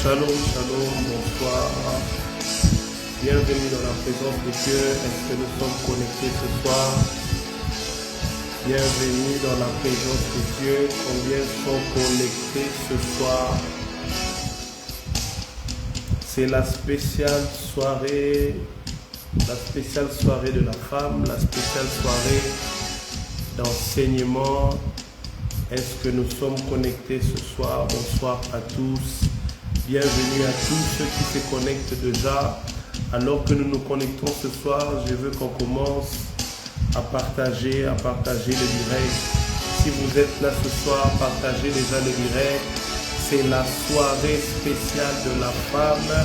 Shalom, shalom, bonsoir. Bienvenue dans la présence de Dieu. Est-ce que nous sommes connectés ce soir? Bienvenue dans la présence de Dieu. Combien sont connectés ce soir? C'est la spéciale soirée de la femme, la spéciale soirée d'enseignement. Est-ce que nous sommes connectés ce soir? Bonsoir à tous. Bienvenue à tous ceux qui se connectent déjà. Alors que nous nous connectons ce soir, je veux qu'on commence à partager le direct. Si vous êtes là ce soir, partagez déjà le direct. C'est la soirée spéciale de la femme.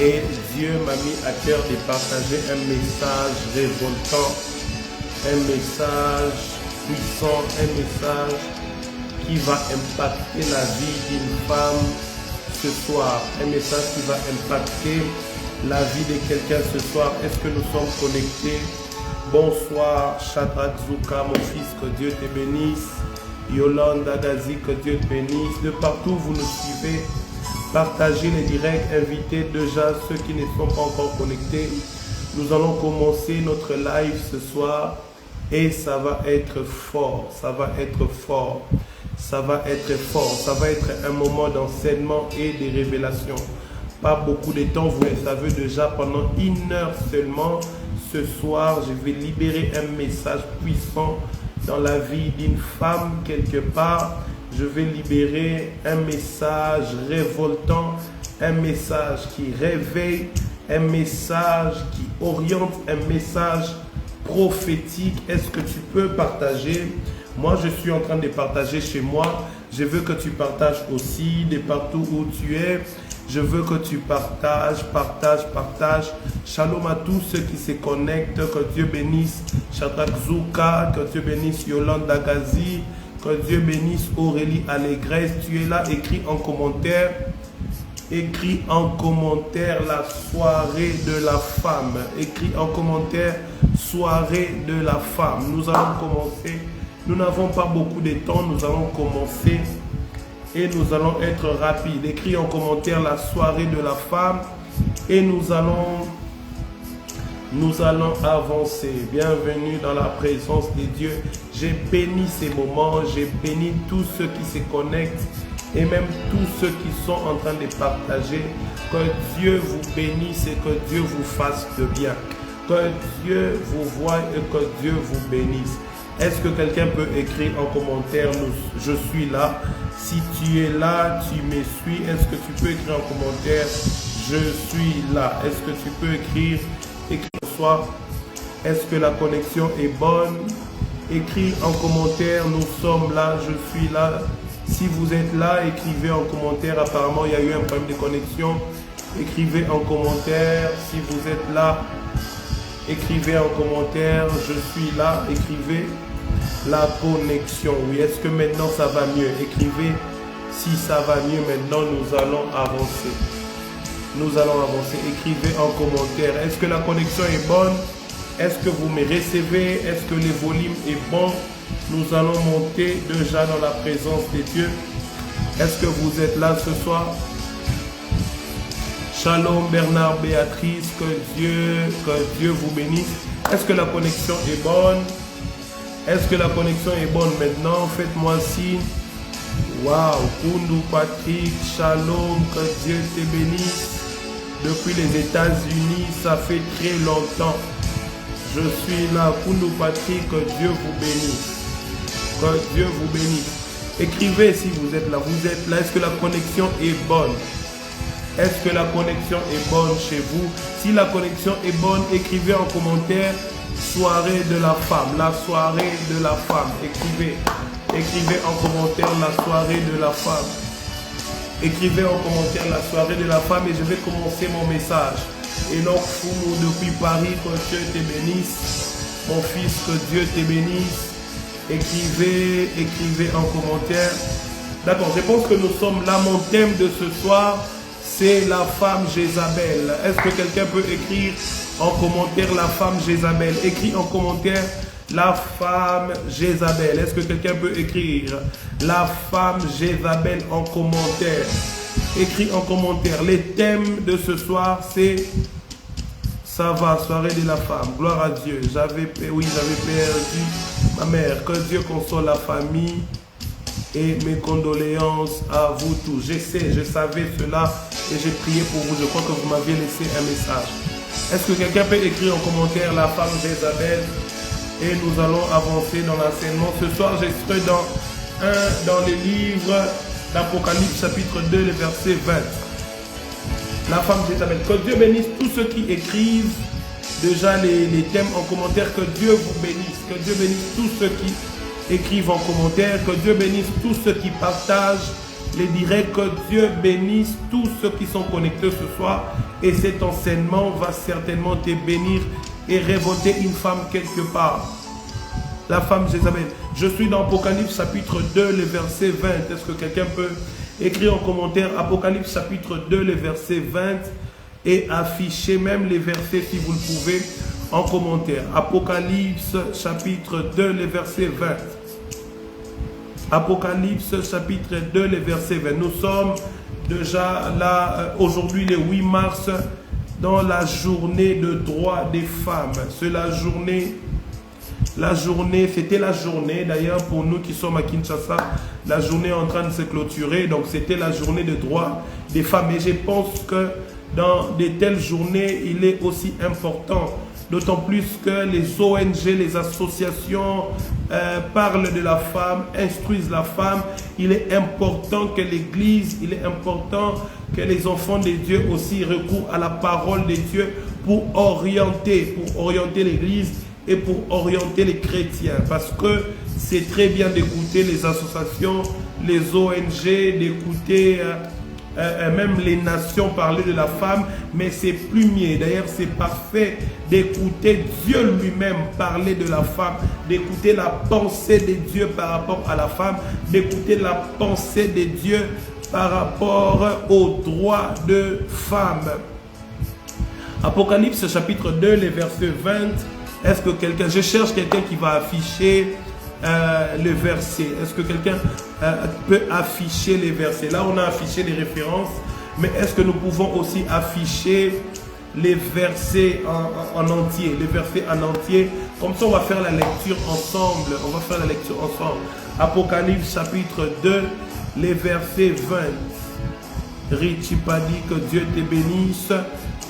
Et Dieu m'a mis à cœur de partager un message révoltant, un message puissant, un message qui va impacter la vie d'une femme ce soir, un message qui va impacter la vie de quelqu'un ce soir. Est-ce que nous sommes connectés? Bonsoir Shadrach Zouka, mon fils, que Dieu te bénisse. Yolande Agazi, que Dieu te bénisse. De partout vous nous suivez, partagez les directs, invitez déjà ceux qui ne sont pas encore connectés. Nous allons commencer notre live ce soir. Et ça va être fort, ça va être fort, ça va être fort, ça va être un moment d'enseignement et de révélation. Pas beaucoup de temps, vous le savez déjà, pendant 1 heure seulement, ce soir, je vais libérer un message puissant dans la vie d'une femme quelque part. Je vais libérer un message révoltant, un message qui réveille, un message qui oriente, un message prophétique. Est-ce que tu peux partager? Moi, je suis en train de partager chez moi. Je veux que tu partages aussi de partout où tu es. Je veux que tu partages. Shalom à tous ceux qui se connectent. Que Dieu bénisse Shadrach Zouka. Que Dieu bénisse Yolande Agazi. Que Dieu bénisse Aurélie Allégresse. Tu es là, écris en commentaire. Écris en commentaire la soirée de la femme. Écris en commentaire soirée de la femme. Nous allons commencer. Nous n'avons pas beaucoup de temps. Nous allons commencer et nous allons être rapides. Écris en commentaire la soirée de la femme et nous allons avancer. Bienvenue dans la présence de Dieu. J'ai béni ces moments. J'ai béni tous ceux qui se connectent. Et même tous ceux qui sont en train de partager, que Dieu vous bénisse et que Dieu vous fasse de bien. Que Dieu vous voie et que Dieu vous bénisse. Est-ce que quelqu'un peut écrire en commentaire, je suis là? Si tu es là, tu me suis. Est-ce que tu peux écrire en commentaire, je suis là? Est-ce que tu peux écrire ce soir? Est-ce que la connexion est bonne? Écris en commentaire, nous sommes là, je suis là. Si vous êtes là, écrivez en commentaire. Apparemment, il y a eu un problème de connexion. Écrivez en commentaire. Si vous êtes là, écrivez en commentaire. Je suis là. Écrivez la connexion. Oui, est-ce que maintenant ça va mieux? Écrivez si ça va mieux. Maintenant, nous allons avancer. Nous allons avancer. Écrivez en commentaire. Est-ce que la connexion est bonne? Est-ce que vous me recevez? Est-ce que le volume est bon? Nous allons monter déjà dans la présence de Dieu. Est-ce que vous êtes là ce soir? Shalom Bernard, Béatrice, que Dieu vous bénisse. Est-ce que la connexion est bonne? Est-ce que la connexion est bonne maintenant? Faites-moi signe. Waouh, Kundu Patrick, shalom, que Dieu te bénisse. Depuis les États-Unis, ça fait très longtemps. Je suis là, Kundu Patrick, que Dieu vous bénisse. Que Dieu vous bénisse. Écrivez si vous êtes là. Vous êtes là. Est-ce que la connexion est bonne? Est-ce que la connexion est bonne chez vous? Si la connexion est bonne, écrivez en commentaire soirée de la femme. La soirée de la femme. Écrivez. Écrivez en commentaire la soirée de la femme. Écrivez en commentaire la soirée de la femme et je vais commencer mon message. Enoch Foumou depuis Paris, que Dieu te bénisse. Mon fils, que Dieu te bénisse. Écrivez en commentaire. D'accord, je pense que nous sommes là. Mon thème de ce soir, c'est la femme Jézabel. Est-ce que quelqu'un peut écrire en commentaire la femme Jézabel? Écris en commentaire la femme Jézabel. Est-ce que quelqu'un peut écrire la femme Jézabel en commentaire? écrit en commentaire. Les thèmes de ce soir, c'est ça va, soirée de la femme. Gloire à Dieu. J'avais perdu ma mère. Que Dieu console la famille et mes condoléances à vous tous. Je savais cela et j'ai prié pour vous. Je crois que vous m'aviez laissé un message. Est-ce que quelqu'un peut écrire en commentaire la femme Jézabel? Et nous allons avancer dans l'enseignement. Ce soir, je serai dans le livre d'Apocalypse chapitre 2, le verset 20. La femme Jézabel. Que Dieu bénisse tous ceux qui écrivent déjà les thèmes en commentaire. Que Dieu vous bénisse. Que Dieu bénisse tous ceux qui écrivent en commentaire. Que Dieu bénisse tous ceux qui partagent les directs. Que Dieu bénisse tous ceux qui sont connectés ce soir. Et cet enseignement va certainement te bénir et révolter une femme quelque part. La femme Jézabel. Je suis dans Apocalypse chapitre 2, le verset 20. Est-ce que quelqu'un peut écrire en commentaire Apocalypse chapitre 2, le verset 20 et afficher même les versets si vous le pouvez en commentaire. Apocalypse chapitre 2, le verset 20. Apocalypse chapitre 2, le verset 20. Nous sommes déjà là aujourd'hui le 8 mars dans la journée de droit des femmes. C'est c'était la journée d'ailleurs pour nous qui sommes à Kinshasa, la journée est en train de se clôturer, donc c'était la journée de droit des femmes. Et je pense que dans de telles journées, il est aussi important, d'autant plus que les ONG, les associations parlent de la femme, instruisent la femme. Il est important que l'Église, il est important que les enfants de Dieu aussi recourent à la parole de Dieu pour orienter l'Église et pour orienter les chrétiens. Parce que c'est très bien d'écouter les associations, les ONG, d'écouter même les nations parler de la femme, mais c'est plus mieux. D'ailleurs, c'est parfait d'écouter Dieu lui-même parler de la femme, d'écouter la pensée de Dieu par rapport à la femme, d'écouter la pensée de Dieu par rapport aux droits de femmes. Apocalypse chapitre 2, les versets 20. Est-ce que quelqu'un, je cherche quelqu'un qui va afficher le verset. Est-ce que quelqu'un peut afficher les versets? Là, on a affiché les références, mais est-ce que nous pouvons aussi afficher les versets en entier? Les versets en entier. Comme ça, on va faire la lecture ensemble. On va faire la lecture ensemble. Apocalypse chapitre 2, les versets 20. Richipadi, que Dieu te bénisse.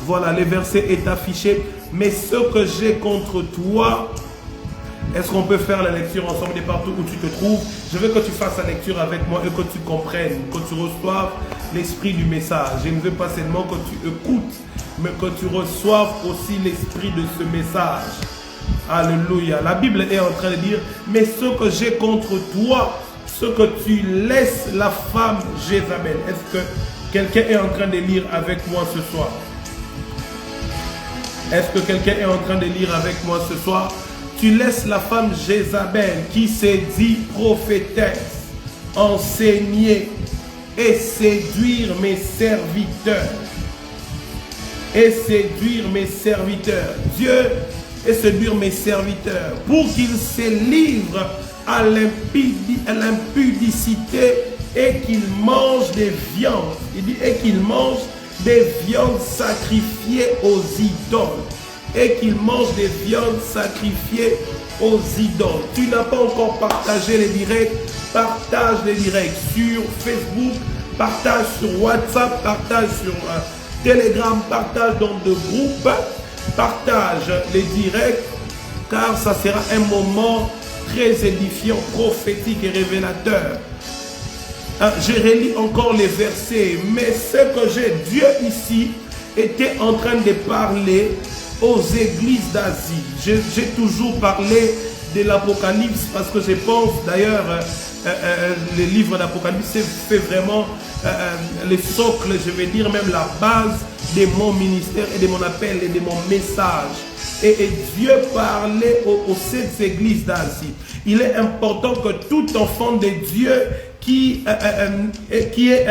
Voilà, le verset est affiché. Mais ce que j'ai contre toi, est-ce qu'on peut faire la lecture ensemble de partout où tu te trouves? Je veux que tu fasses la lecture avec moi et que tu comprennes, que tu reçoives l'esprit du message. Je ne veux pas seulement que tu écoutes, mais que tu reçoives aussi l'esprit de ce message. Alléluia. La Bible est en train de dire, mais ce que j'ai contre toi, ce que tu laisses la femme Jézabel. Est-ce que quelqu'un est en train de lire avec moi ce soir? Est-ce que quelqu'un est en train de lire avec moi ce soir? Tu laisses la femme Jézabel qui s'est dit prophétesse, enseigner et séduire mes serviteurs. Et séduire mes serviteurs. Dieu et séduire mes serviteurs pour qu'ils se livrent à l'impudicité et qu'ils mangent des viandes. Il dit et qu'ils mangent des viandes sacrifiées aux idoles. Et qu'ils mangent des viandes sacrifiées aux idoles. Tu n'as pas encore partagé les directs, partage les directs sur Facebook, partage sur WhatsApp, partage sur Telegram, partage dans de groupes, partage les directs, car ça sera un moment très édifiant, prophétique et révélateur. Je relis encore les versets, mais ce que Dieu ici était en train de parler aux églises d'Asie. J'ai toujours parlé de l'Apocalypse parce que je pense d'ailleurs le livre d'Apocalypse fait vraiment le socle, je vais dire même la base de mon ministère et de mon appel et de mon message. Et Dieu parlait aux 7 églises d'Asie. Il est important que tout enfant de Dieu qui est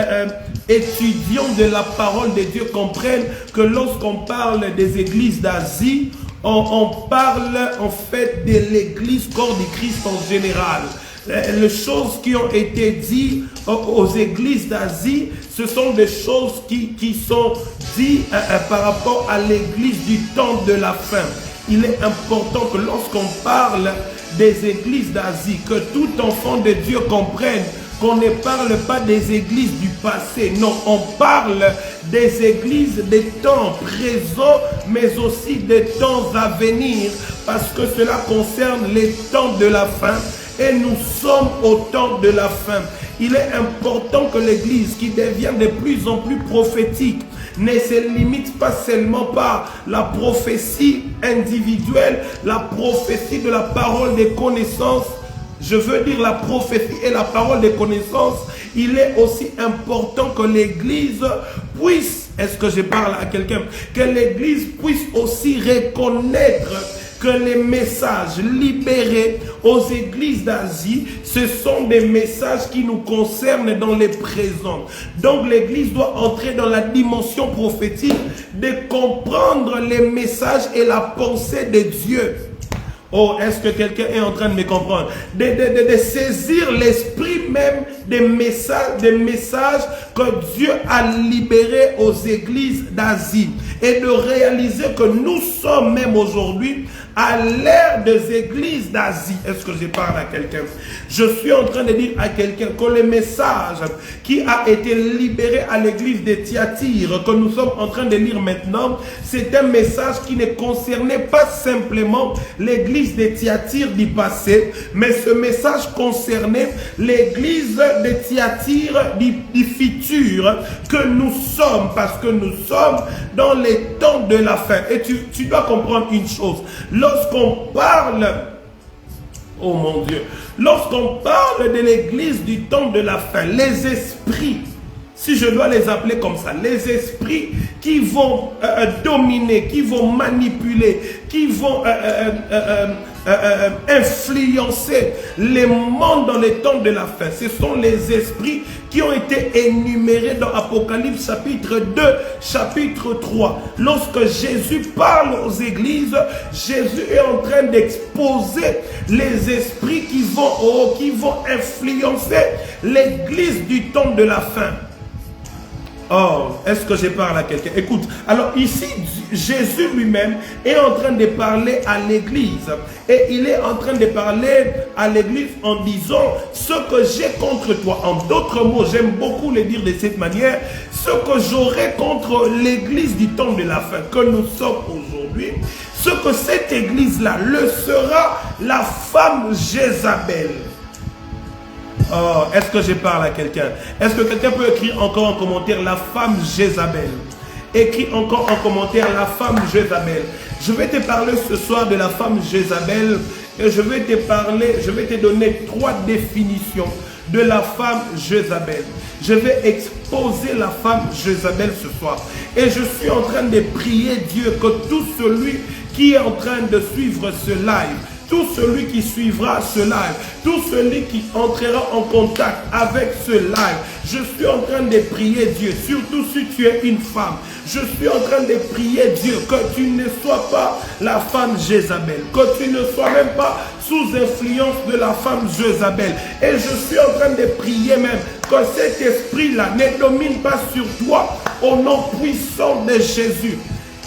étudiant de la parole de Dieu comprenne que lorsqu'on parle des églises d'Asie, on parle en fait de l'église corps du Christ en général. Les choses qui ont été dites aux églises d'Asie, ce sont des choses qui sont dites par rapport à l'église du temps de la fin. Il est important que lorsqu'on parle des églises d'Asie, que tout enfant de Dieu comprenne qu'on ne parle pas des églises du passé. Non, on parle des églises des temps présents, mais aussi des temps à venir, parce que cela concerne les temps de la fin. Et nous sommes au temps de la fin. Il est important que l'Église, qui devient de plus en plus prophétique, ne se limite pas seulement par la prophétie individuelle, la prophétie de la parole des connaissances. Je veux dire la prophétie et la parole des connaissances. Il est aussi important que l'Église puisse, est-ce que je parle à quelqu'un, que l'Église puisse aussi reconnaître que les messages libérés aux églises d'Asie, ce sont des messages qui nous concernent dans les présents. Donc l'église doit entrer dans la dimension prophétique de comprendre les messages et la pensée de Dieu. Oh, est-ce que quelqu'un est en train de me comprendre? De saisir l'esprit même des messages que Dieu a libérés aux églises d'Asie. Et de réaliser que nous sommes même aujourd'hui à l'ère des églises d'Asie. Est-ce que je parle à quelqu'un? Je suis en train de dire à quelqu'un que le message qui a été libéré à l'église de Thyatire, que nous sommes en train de lire maintenant, c'est un message qui ne concernait pas simplement l'église de Thyatire du passé, mais ce message concernait l'église de Thyatire du futur que nous sommes, parce que nous sommes dans les temps de la fin. Et tu dois comprendre une chose. Lorsqu'on parle, oh mon Dieu, lorsqu'on parle de l'église du temps de la fin, les esprits, si je dois les appeler comme ça, les esprits qui vont dominer, qui vont manipuler, qui vont influencer les mondes dans les temps de la fin, ce sont les esprits qui ont été énumérés dans Apocalypse chapitre 2, chapitre 3. Lorsque Jésus parle aux églises, Jésus est en train d'exposer les esprits qui vont influencer l'église du temps de la fin. Oh, est-ce que je parle à quelqu'un? Écoute, alors ici, Jésus lui-même est en train de parler à l'église. Et il est en train de parler à l'église en disant ce que j'ai contre toi. En d'autres mots, j'aime beaucoup le dire de cette manière. Ce que j'aurai contre l'église du temps de la fin que nous sommes aujourd'hui, ce que cette église-là le sera la femme Jézabel. Oh, est-ce que je parle à quelqu'un? Est-ce que quelqu'un peut écrire encore en commentaire la femme Jézabel? Écris encore en commentaire la femme Jézabel. Je vais te parler ce soir de la femme Jézabel et je vais te donner 3 définitions de la femme Jézabel. Je vais exposer la femme Jézabel ce soir. Et je suis en train de prier Dieu que tout celui qui est en train de suivre ce live, tout celui qui suivra ce live, tout celui qui entrera en contact avec ce live, je suis en train de prier Dieu, surtout si tu es une femme, je suis en train de prier Dieu que tu ne sois pas la femme Jézabel, que tu ne sois même pas sous influence de la femme Jézabel. Et je suis en train de prier même que cet esprit-là ne domine pas sur toi au nom puissant de Jésus.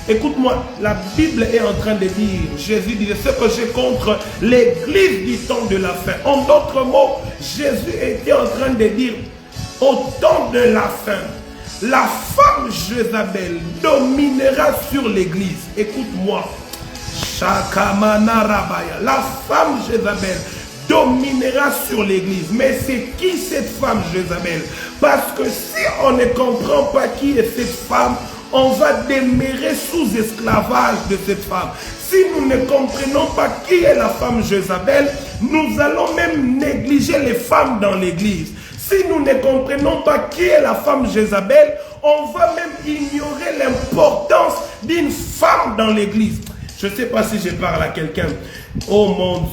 Écoute-moi, la Bible est en train de dire, Jésus disait ce que j'ai contre l'église du temps de la fin. En d'autres mots, Jésus était en train de dire, au temps de la fin, la femme Jézabel dominera sur l'église. Écoute-moi, Shakamana Rabaya, la femme Jézabel dominera sur l'église. Mais c'est qui cette femme Jézabel? Parce que si on ne comprend pas qui est cette femme, on va demeurer sous esclavage de cette femme. Si nous ne comprenons pas qui est la femme Jézabel, nous allons même négliger les femmes dans l'église. Si nous ne comprenons pas qui est la femme Jézabel, on va même ignorer l'importance d'une femme dans l'église. Je ne sais pas si je parle à quelqu'un. Oh mon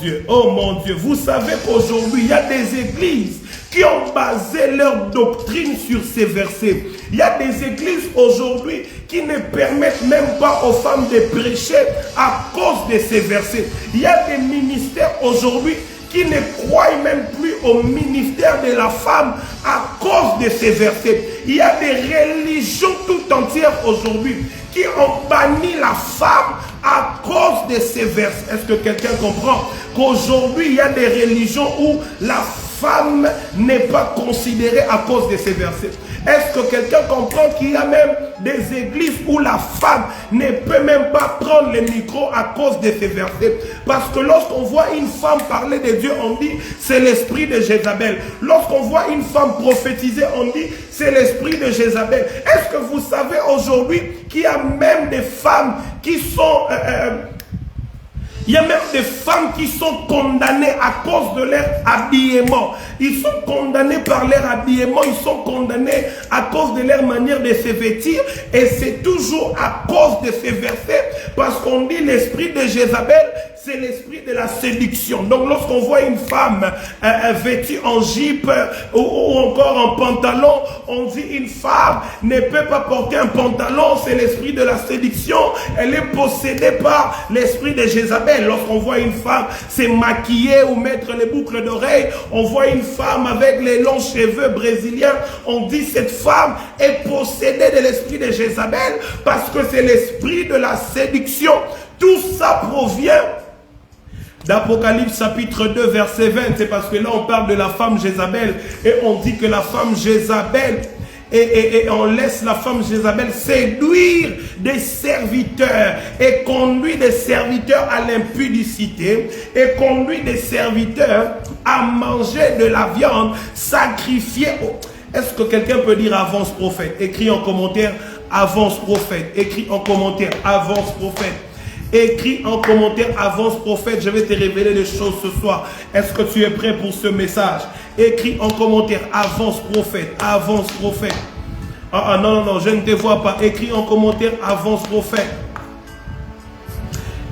Dieu, vous savez qu'aujourd'hui, il y a des églises qui ont basé leur doctrine sur ces versets. Il y a des églises aujourd'hui qui ne permettent même pas aux femmes de prêcher à cause de ces versets. Il y a des ministères aujourd'hui qui ne croient même plus au ministère de la femme à cause de ces versets. Il y a des religions tout entières aujourd'hui qui ont banni la femme à cause de ces versets. Est-ce que quelqu'un comprend qu'aujourd'hui il y a des religions où la femme n'est pas considérée à cause de ces versets? Est-ce que quelqu'un comprend qu'il y a même des églises où la femme ne peut même pas prendre le micro à cause de ces versets? Parce que lorsqu'on voit une femme parler de Dieu, on dit c'est l'esprit de Jézabel. Lorsqu'on voit une femme prophétiser, on dit c'est l'esprit de Jézabel. Est-ce que vous savez aujourd'hui qu'il y a même des femmes qui sont... il y a même des femmes qui sont condamnées à cause de leur habillement. Ils sont condamnés par leur habillement, ils sont condamnés à cause de leur manière de se vêtir. Et c'est toujours à cause de ces versets, parce qu'on dit l'esprit de Jézabel, c'est l'esprit de la séduction. Donc lorsqu'on voit une femme vêtue en jupe ou encore en pantalon, on dit une femme ne peut pas porter un pantalon, c'est l'esprit de la séduction. Elle est possédée par l'esprit de Jézabel. Lorsqu'on voit une femme se maquiller ou mettre les boucles d'oreilles, on voit une femme avec les longs cheveux brésiliens, on dit cette femme est possédée de l'esprit de Jézabel parce que c'est l'esprit de la séduction. Tout ça provient d'Apocalypse chapitre 2 verset 20. C'est parce que là on parle de la femme Jézabel et on dit que la femme Jézabel et on laisse la femme Jézabel séduire des serviteurs et conduire des serviteurs à l'impudicité et conduire des serviteurs à manger de la viande sacrifiée au... Est-ce que quelqu'un peut dire avance prophète? Écris en commentaire avance prophète. Écris en commentaire avance prophète. Écris en commentaire avance prophète. Je vais te révéler des choses ce soir. Est-ce que tu es prêt pour ce message? Écris en commentaire avance prophète. Avance prophète. Non, je ne te vois pas. Écris en commentaire avance prophète.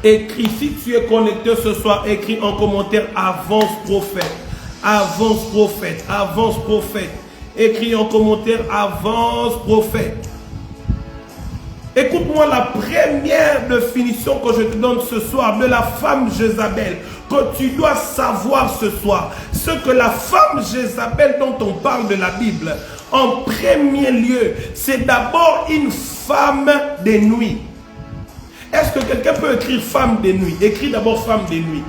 Écris, si tu es connecté ce soir, écris en commentaire avance prophète. Avance prophète. Avance prophète. Écris en commentaire avance prophète. Écoute-moi la première définition que je te donne ce soir de la femme Jézabel, que tu dois savoir ce soir. Ce que la femme Jézabel dont on parle de la Bible, en premier lieu, c'est d'abord une femme de nuit. Est-ce que quelqu'un peut écrire femme de nuit? Écris d'abord femme de nuit.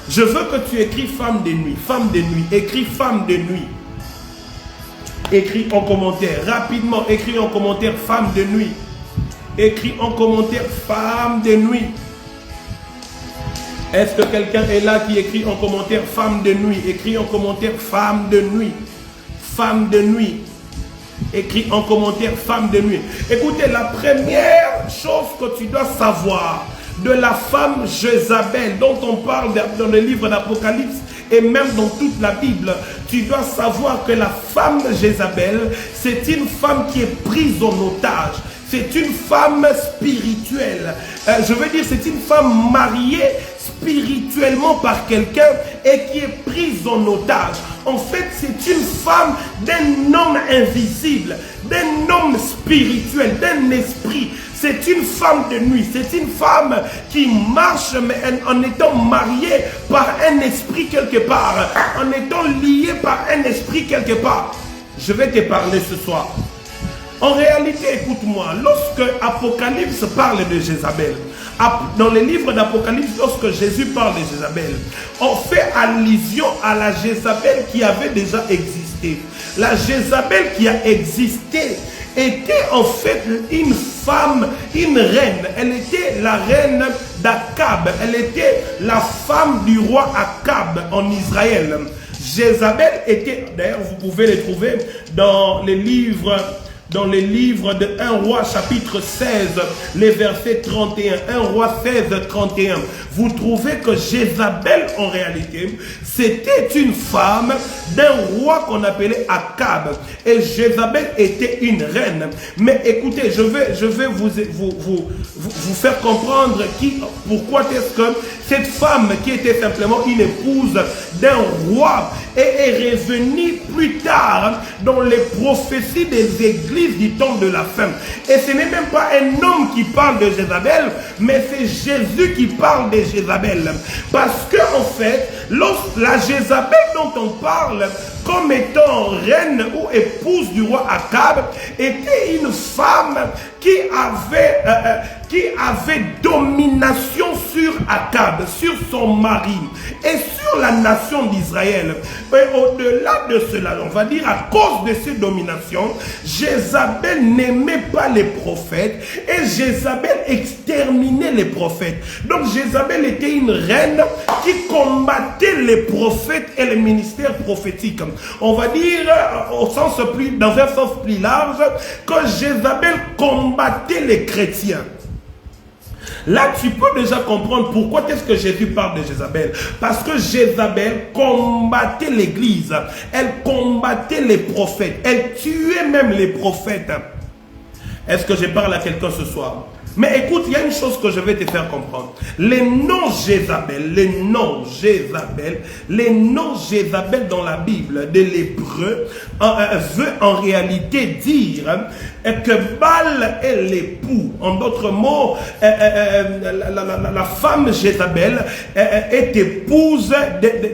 Je veux que tu écris femme de nuit. Femme de nuit. Écris femme de nuit. Écris en commentaire. Rapidement, écris en commentaire femme de nuit. Écris en commentaire femme de nuit. Est-ce que quelqu'un est là qui écrit en commentaire femme de nuit? Écris en commentaire femme de nuit. Femme de nuit. Écris en commentaire femme de nuit. Écoutez, la première chose que tu dois savoir de la femme Jézabel dont on parle dans le livre d'Apocalypse et même dans toute la Bible, tu dois savoir que la femme Jézabel, c'est une femme qui est prise en otage. C'est une femme spirituelle. Je veux dire, c'est une femme mariée spirituellement par quelqu'un et qui est prise en otage. En fait, c'est une femme d'un homme invisible, d'un homme spirituel, d'un esprit. C'est une femme de nuit. C'est une femme qui marche mais en étant mariée par un esprit quelque part, en étant liée par un esprit quelque part. Je vais te parler ce soir. En réalité, écoute-moi, lorsque Apocalypse parle de Jézabel, dans les livres d'Apocalypse, lorsque Jésus parle de Jézabel, on fait allusion à la Jézabel qui avait déjà existé. La Jézabel qui a existé était en fait une femme, une reine. Elle était la reine d'Akab. Elle était la femme du roi Akab en Israël. Jézabel était, d'ailleurs vous pouvez les trouver dans les livres de 1 roi chapitre 16, les versets 31, 1 roi 16, 31. Vous trouvez que Jézabel, en réalité, c'était une femme d'un roi qu'on appelait Akab. Et Jézabel était une reine. Mais écoutez, je vais vous faire comprendre pourquoi est-ce que cette femme qui était simplement une épouse d'un roi et est revenu plus tard dans les prophéties des églises du temps de la fin. Et ce n'est même pas un homme qui parle de Jézabel, mais c'est Jésus qui parle de Jézabel. Parce que en fait, la Jézabel dont on parle comme étant reine ou épouse du roi Akab était une femme qui avait domination sur Akab, sur son mari et sur la nation d'Israël. Et au-delà de cela, on va dire à cause de ces dominations, Jézabel n'aimait pas les prophètes et Jézabel exterminait les prophètes. Donc Jézabel était une reine qui combattait les prophètes et les ministères prophétiques. On va dire dans un sens plus large que Jézabel combattait les chrétiens. Là, tu peux déjà comprendre pourquoi est-ce que Jésus parle de Jézabel. Parce que Jézabel combattait l'église. Elle combattait les prophètes. Elle tuait même les prophètes. Est-ce que je parle à quelqu'un ce soir? Mais écoute, il y a une chose que je vais te faire comprendre. Les noms Jézabel dans la Bible de l'hébreu veut en réalité dire que Baal est l'époux. En d'autres mots, la femme Jézabel est épouse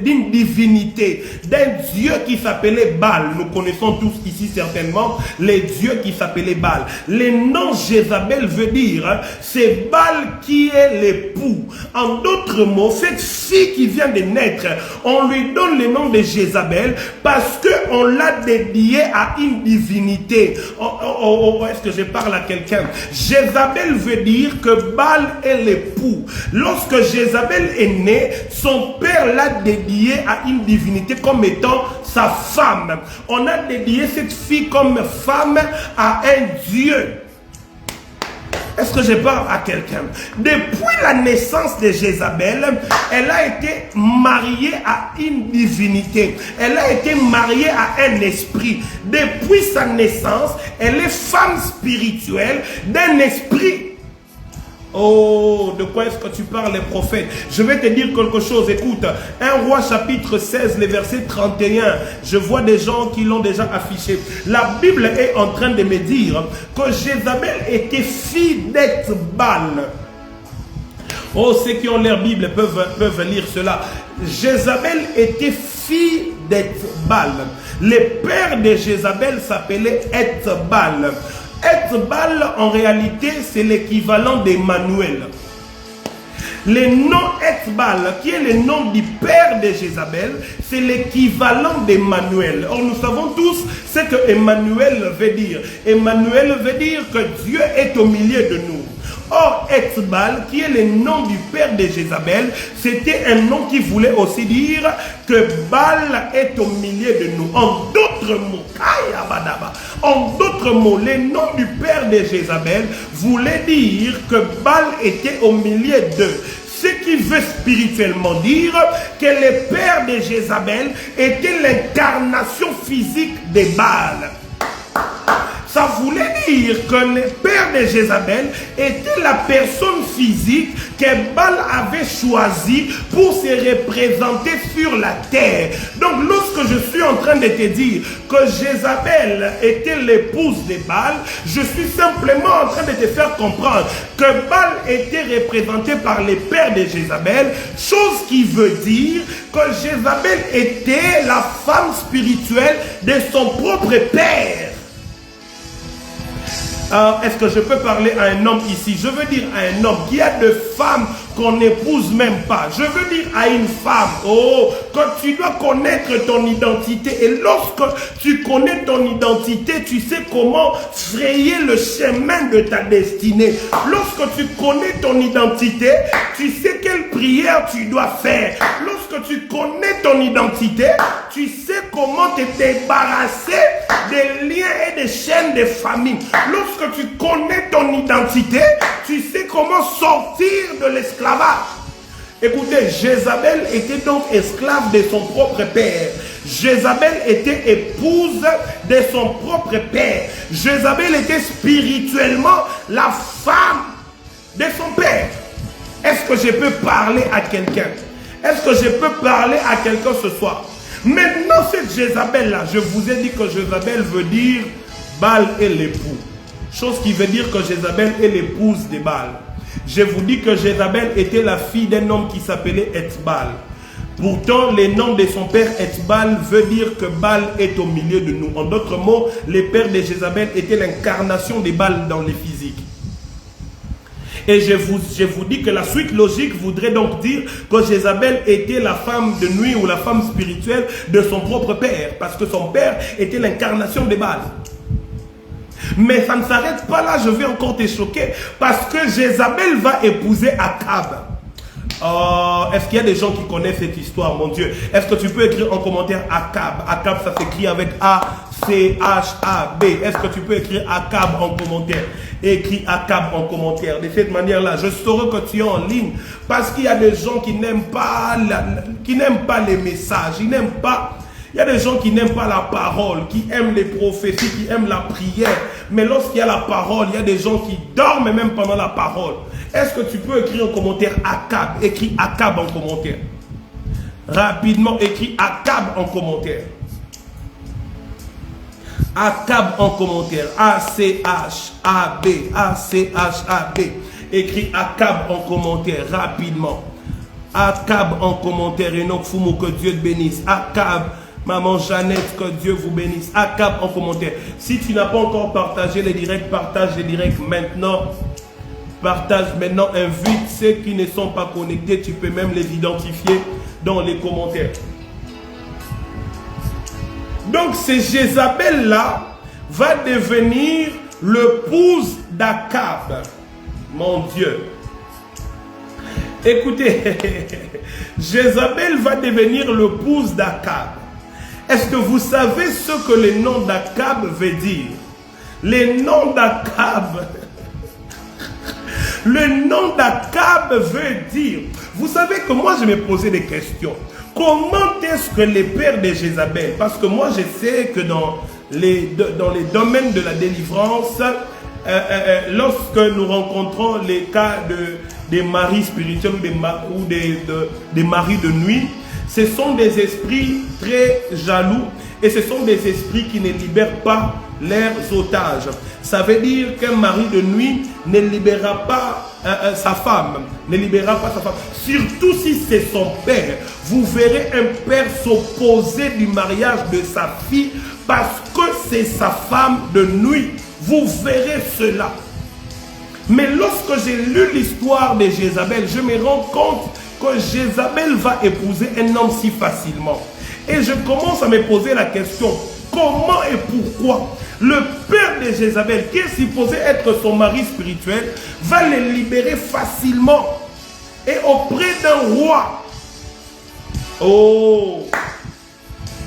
d'une divinité, d'un dieu qui s'appelait Baal. Nous connaissons tous ici certainement les dieux qui s'appelaient Baal. Les noms Jézabel veut dire c'est Baal qui est l'époux. En d'autres mots, cette fille qui vient de naître, on lui donne le nom de Jézabel parce qu'on l'a dédiée à une divinité. Est-ce que je parle à quelqu'un? Jézabel veut dire que Baal est l'époux. Lorsque Jézabel est née, son père l'a dédiée à une divinité comme étant sa femme. On a dédié cette fille comme femme à un dieu. Est-ce que je parle à quelqu'un? Depuis la naissance de Jézabel, elle a été mariée à une divinité. Elle a été mariée à un esprit. Depuis sa naissance, elle est femme spirituelle d'un esprit. Oh, de quoi est-ce que tu parles, les prophètes? Je vais te dire quelque chose, écoute. 1 Roi chapitre 16, le verset 31. Je vois des gens qui l'ont déjà affiché. La Bible est en train de me dire que Jézabel était fille d'Ethbal. Oh, ceux qui ont leur Bible peuvent lire cela. Jézabel était fille d'Ethbal. Le père de Jézabel s'appelait Ethbal. Ethbal, en réalité, c'est l'équivalent d'Emmanuel. Le nom Ethbal, qui est le nom du père de Jézabel, c'est l'équivalent d'Emmanuel. Or, nous savons tous ce que Emmanuel veut dire. Emmanuel veut dire que Dieu est au milieu de nous. Or, Ethbal, qui est le nom du père de Jézabel, c'était un nom qui voulait aussi dire que Baal est au milieu de nous. En d'autres mots, le nom du père de Jézabel voulait dire que Baal était au milieu d'eux. Ce qui veut spirituellement dire que le père de Jézabel était l'incarnation physique de Baal. Ça voulait dire que le père de Jézabel était la personne physique que Baal avait choisie pour se représenter sur la terre. Donc lorsque je suis en train de te dire que Jézabel était l'épouse de Baal, je suis simplement en train de te faire comprendre que Baal était représenté par les pères de Jézabel, chose qui veut dire que Jézabel était la femme spirituelle de son propre père. Est-ce que je peux parler à un homme ici? Je veux dire à un homme qui a de femmes qu'on n'épouse même pas. Je veux dire à une femme, oh, quand tu dois connaître ton identité. Et lorsque tu connais ton identité, tu sais comment frayer le chemin de ta destinée. Lorsque tu connais ton identité, tu sais quelle prière tu dois faire. Lorsque tu connais ton identité, tu sais comment te débarrasser des liens et des chaînes de famille. Lorsque tu connais ton identité, tu sais comment sortir de l'esclavage. Écoutez, Jézabel était donc esclave de son propre père. Jézabel était épouse de son propre père. Jézabel était spirituellement la femme de son père. Est-ce que je peux parler à quelqu'un? Est-ce que je peux parler à quelqu'un ce soir? Maintenant, cette Jézabel-là, je vous ai dit que Jézabel veut dire Baal est l'époux. Chose qui veut dire que Jézabel est l'épouse de Baal. Je vous dis que Jézabel était la fille d'un homme qui s'appelait Ethbal. Pourtant, le nom de son père Ethbal veut dire que Baal est au milieu de nous. En d'autres mots, le père de Jézabel était l'incarnation de Baal dans les physiques. Et je vous dis que la suite logique voudrait donc dire que Jézabel était la femme de nuit ou la femme spirituelle de son propre père. Parce que son père était l'incarnation de Baal. Mais ça ne s'arrête pas là, je vais encore te choquer. Parce que Jézabel va épouser Akab. Est-ce qu'il y a des gens qui connaissent cette histoire, mon Dieu? Est-ce que tu peux écrire en commentaire Akab? Akab, ça s'écrit avec A-C-H-A-B. Est-ce que tu peux écrire Akab en commentaire? Écris Akab en commentaire. De cette manière-là, je saurai que tu es en ligne. Parce qu'il y a des gens qui n'aiment pas, les messages. Ils n'aiment pas... Il y a des gens qui n'aiment pas la parole, qui aiment les prophéties, qui aiment la prière. Mais lorsqu'il y a la parole, il y a des gens qui dorment même pendant la parole. Est-ce que tu peux écrire en commentaire Akab? Écris Akab en commentaire. Rapidement, écris Akab en commentaire. Akab en commentaire. A-C-H-A-B. A-C-H-A-B. Écris Akab en commentaire rapidement. Akab en commentaire. Et non, Fumo, que Dieu te bénisse. Akab. Maman Jeannette, que Dieu vous bénisse. Akab en commentaire. Si tu n'as pas encore partagé les directs, partage les directs maintenant. Partage maintenant, invite ceux qui ne sont pas connectés. Tu peux même les identifier dans les commentaires. Donc, c'est Jézabel-là va devenir l'épouse d'Akab. Mon Dieu. Écoutez, Jézabel va devenir l'épouse d'Akab. Est-ce que vous savez ce que le nom d'Akab veut dire? Le nom d'Akab... Le nom d'Akab veut dire... Vous savez que moi, je me posais des questions. Comment est-ce que les pères de Jézabel... Parce que moi, je sais que dans les domaines de la délivrance, lorsque nous rencontrons les cas des maris spirituels ou des maris de nuit, ce sont des esprits très jaloux et ce sont des esprits qui ne libèrent pas leurs otages. Ça veut dire qu'un mari de nuit ne libérera pas sa femme, surtout si c'est son père. Vous verrez un père s'opposer du mariage de sa fille parce que c'est sa femme de nuit. Vous verrez cela. Mais lorsque j'ai lu l'histoire de Jézabel, je me rends compte que Jézabel va épouser un homme si facilement. Et je commence à me poser la question, comment et pourquoi le père de Jézabel, qui est supposé être son mari spirituel, va le libérer facilement et auprès d'un roi? Oh!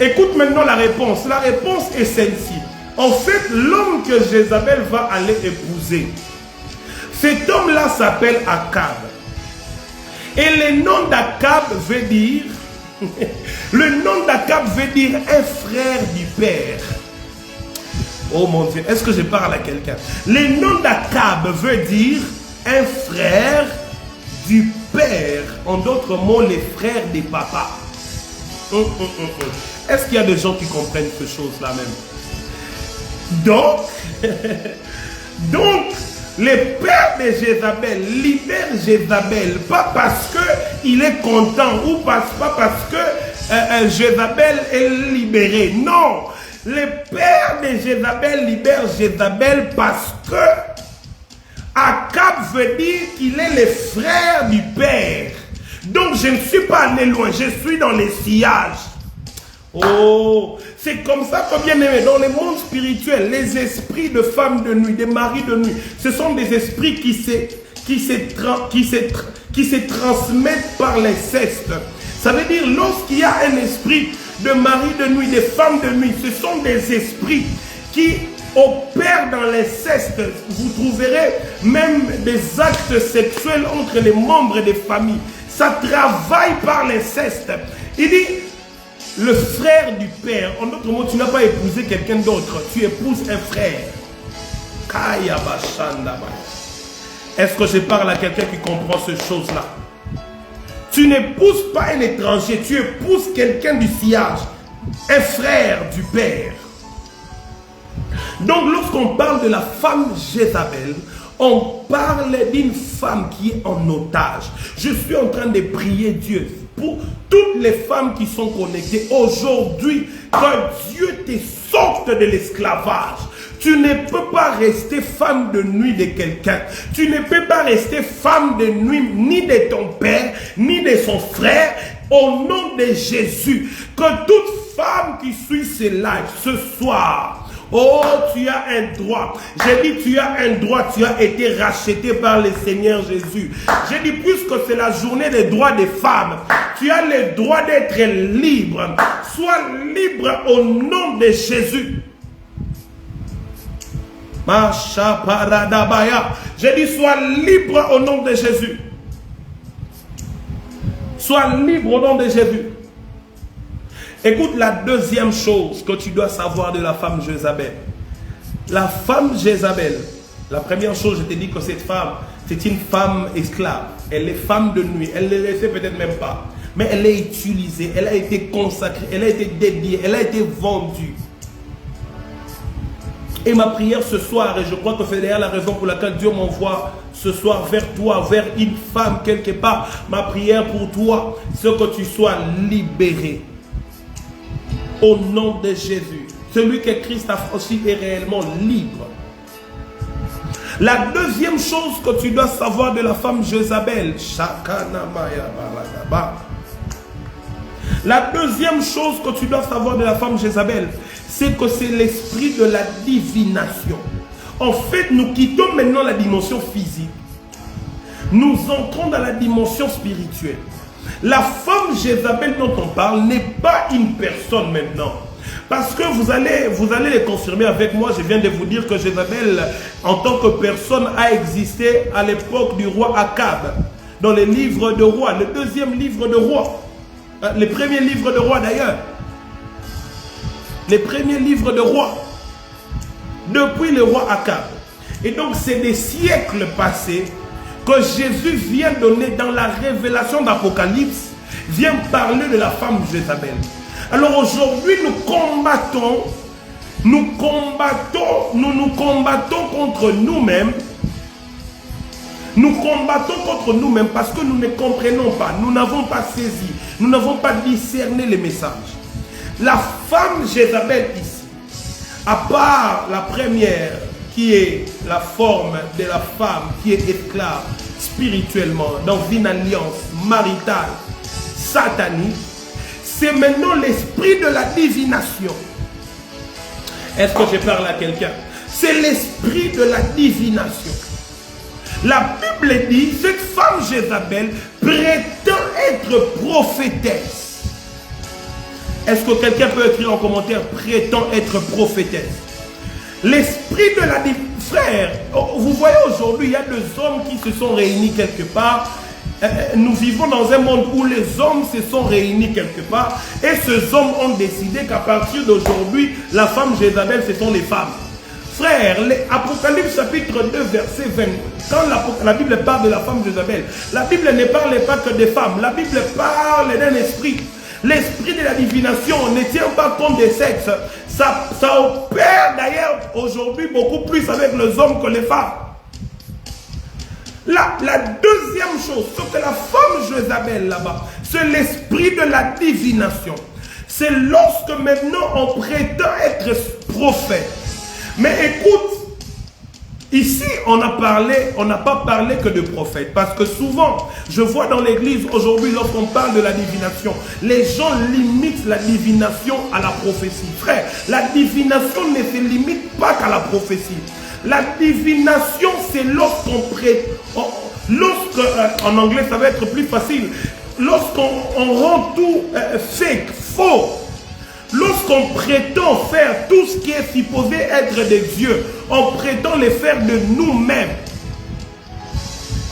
Écoute maintenant la réponse. La réponse est celle-ci. En fait, l'homme que Jézabel va aller épouser, cet homme-là s'appelle Akab. Et le nom d'Akab veut dire, le nom d'Akab veut dire un frère du père. Oh mon Dieu, est-ce que je parle à quelqu'un? Le nom d'Akab veut dire un frère du père. En d'autres mots, les frères des papas. Est-ce qu'il y a des gens qui comprennent ces choses-là même? Donc, le père de Jézabel libère Jézabel, pas parce qu'il est content ou pas parce que Jézabel est libérée. Non, le père de Jézabel libère Jézabel parce que Akab veut dire qu'il est le frère du père. Donc je ne suis pas allé loin, je suis dans les sillages. Oh, c'est comme ça que, bien aimé, dans le monde spirituel, les esprits de femmes de nuit, des maris de nuit, ce sont des esprits qui se transmettent par l'inceste. Ça veut dire, lorsqu'il y a un esprit de mari de nuit, des femmes de nuit, ce sont des esprits qui opèrent dans l'inceste. Vous trouverez même des actes sexuels entre les membres des familles. Ça travaille par l'inceste. Il dit, le frère du père, en d'autres mots, tu n'as pas épousé quelqu'un d'autre, tu épouses un frère. Est-ce que je parle à quelqu'un qui comprend ces choses-là? Tu n'épouses pas un étranger, tu épouses quelqu'un du sillage. un frère du Père. Donc lorsqu'on parle de la femme Jézabel, on parle d'une femme qui est en otage. Je suis en train de prier Dieu pour toutes les femmes qui sont connectées aujourd'hui, que Dieu te sorte de l'esclavage. Tu ne peux pas rester femme de nuit de quelqu'un. Tu ne peux pas rester femme de nuit ni de ton père, ni de son frère. Au nom de Jésus, que toute femme qui suit ce live ce soir, oh, tu as un droit. J'ai dit, tu as un droit. Tu as été racheté par le Seigneur Jésus. J'ai dit, puisque c'est la journée des droits des femmes, tu as le droit d'être libre. Sois libre au nom de Jésus. J'ai dit, sois libre au nom de Jésus. Sois libre au nom de Jésus. Écoute la deuxième chose que tu dois savoir de la femme Jézabel. La femme Jézabel, la première chose, je t'ai dit que cette femme, c'est une femme esclave. Elle est femme de nuit. Elle ne le sait peut-être même pas. Mais elle est utilisée, elle a été consacrée, elle a été dédiée, elle a été vendue. Et ma prière ce soir, et je crois que c'est d'ailleurs la raison pour laquelle Dieu m'envoie ce soir vers toi, vers une femme quelque part. Ma prière pour toi, c'est que tu sois libéré. Au nom de Jésus. Celui que Christ a franchi est réellement libre. La deuxième chose que tu dois savoir de la femme Jézabel, la deuxième chose que tu dois savoir de la femme Jézabel, c'est que c'est l'esprit de la divination. En fait, nous quittons maintenant la dimension physique. Nous entrons dans la dimension spirituelle. La femme Jézabel dont on parle n'est pas une personne maintenant. Parce que vous allez le confirmer avec moi. Je viens de vous dire que Jézabel, en tant que personne, a existé à l'époque du roi Akab. Dans les livres de rois, le deuxième livre de rois. Les premiers livres de rois d'ailleurs. Les premiers livres de rois. Depuis le roi Akab. Et donc c'est des siècles passés que Jésus vient donner dans la révélation d'Apocalypse, vient parler de la femme Jézabel. Alors aujourd'hui nous nous combattons contre nous-mêmes. Nous combattons contre nous-mêmes parce que nous ne comprenons pas, nous n'avons pas saisi, nous n'avons pas discerné les messages. La femme Jézabel ici, à part la première qui est la forme de la femme qui est esclave spirituellement dans une alliance maritale satanique, c'est maintenant l'esprit de la divination. Est-ce que je parle à quelqu'un? C'est l'esprit de la divination. La Bible dit, cette femme Jézabel prétend être prophétesse. Est-ce que quelqu'un peut écrire en commentaire, prétend être prophétesse? L'esprit de la divination. Frère, vous voyez aujourd'hui, il y a deux hommes qui se sont réunis quelque part. Nous vivons dans un monde où les hommes se sont réunis quelque part. Et ces hommes ont décidé qu'à partir d'aujourd'hui, la femme Jézabel, ce sont les femmes. Frère, Apocalypse chapitre 2, verset 20, quand la Bible parle de la femme Jézabel, la Bible ne parle pas que des femmes, la Bible parle d'un esprit. L'esprit de la divination ne tient pas compte des sexes. Ça opère d'ailleurs aujourd'hui beaucoup plus avec les hommes que les femmes. La deuxième chose, c'est que la femme Jézabel là-bas, c'est l'esprit de la divination. C'est lorsque maintenant on prétend être prophète. Mais écoute, ici on n'a pas parlé que de prophète. Parce que souvent, je vois dans l'église aujourd'hui, lorsqu'on parle de la divination, les gens limitent la divination à la prophétie. Frère, la divination ne se limite pas qu'à la prophétie. La divination, c'est lorsqu'on prétend, en anglais ça va être plus facile, lorsqu'on rend tout fake, faux. Lorsqu'on prétend faire tout ce qui est supposé être de Dieu, on prétend le faire de nous-mêmes.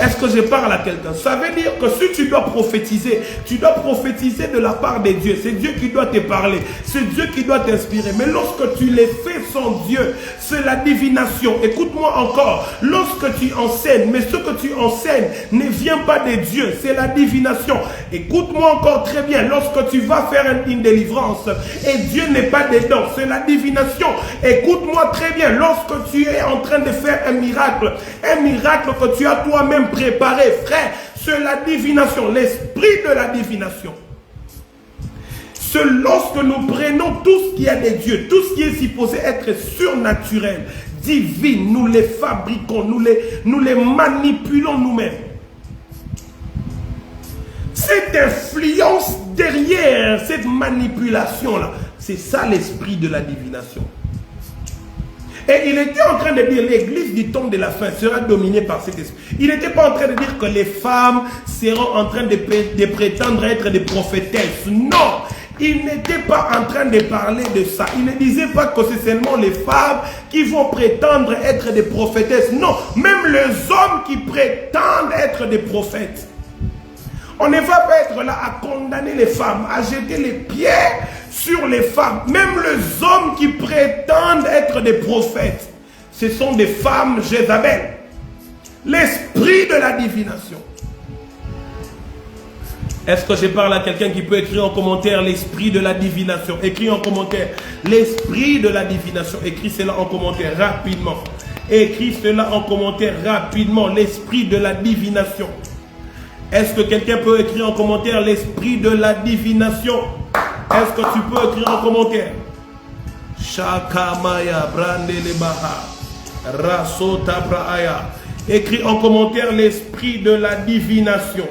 Est-ce que je parle à quelqu'un? Ça veut dire que si tu dois prophétiser de la part de Dieu. C'est Dieu qui doit te parler. C'est Dieu qui doit t'inspirer. Mais lorsque tu les fais sans Dieu, c'est la divination. Écoute-moi encore. Lorsque tu enseignes, mais ce que tu enseignes ne vient pas de Dieu, c'est la divination. Écoute-moi encore très bien. Lorsque tu vas faire une délivrance et Dieu n'est pas dedans, c'est la divination. Écoute-moi très bien. Lorsque tu es en train de faire un miracle que tu as toi-même préparé, frère, c'est la divination, l'esprit de la divination. C'est lorsque nous prenons tout ce qui est de Dieu, tout ce qui est supposé être surnaturel, divin, nous les fabriquons, nous les manipulons nous-mêmes. Cette influence derrière cette manipulation-là, c'est ça l'esprit de la divination. Et il était en train de dire, l'église du temps de la fin sera dominée par cet esprit. Il n'était pas en train de dire que les femmes seront en train de prétendre être des prophétesses. Non, il n'était pas en train de parler de ça. Il ne disait pas que c'est seulement les femmes qui vont prétendre être des prophétesses. Non, même les hommes qui prétendent être des prophètes. On ne va pas être là à condamner les femmes, à jeter les pierres sur les femmes. Même les hommes qui prétendent être des prophètes, ce sont des femmes Jézabel. L'esprit de la divination. Est-ce que je parle à quelqu'un qui peut écrire en commentaire l'esprit de la divination? Écris en commentaire l'esprit de la divination. Écris cela en commentaire rapidement. Écris cela en commentaire rapidement. L'esprit de la divination. Est-ce que quelqu'un peut écrire en commentaire l'esprit de la divination? Est-ce que tu peux écrire en commentaire? Shakamaya brandelebaha rasota braaya. Écris en commentaire l'esprit de la divination.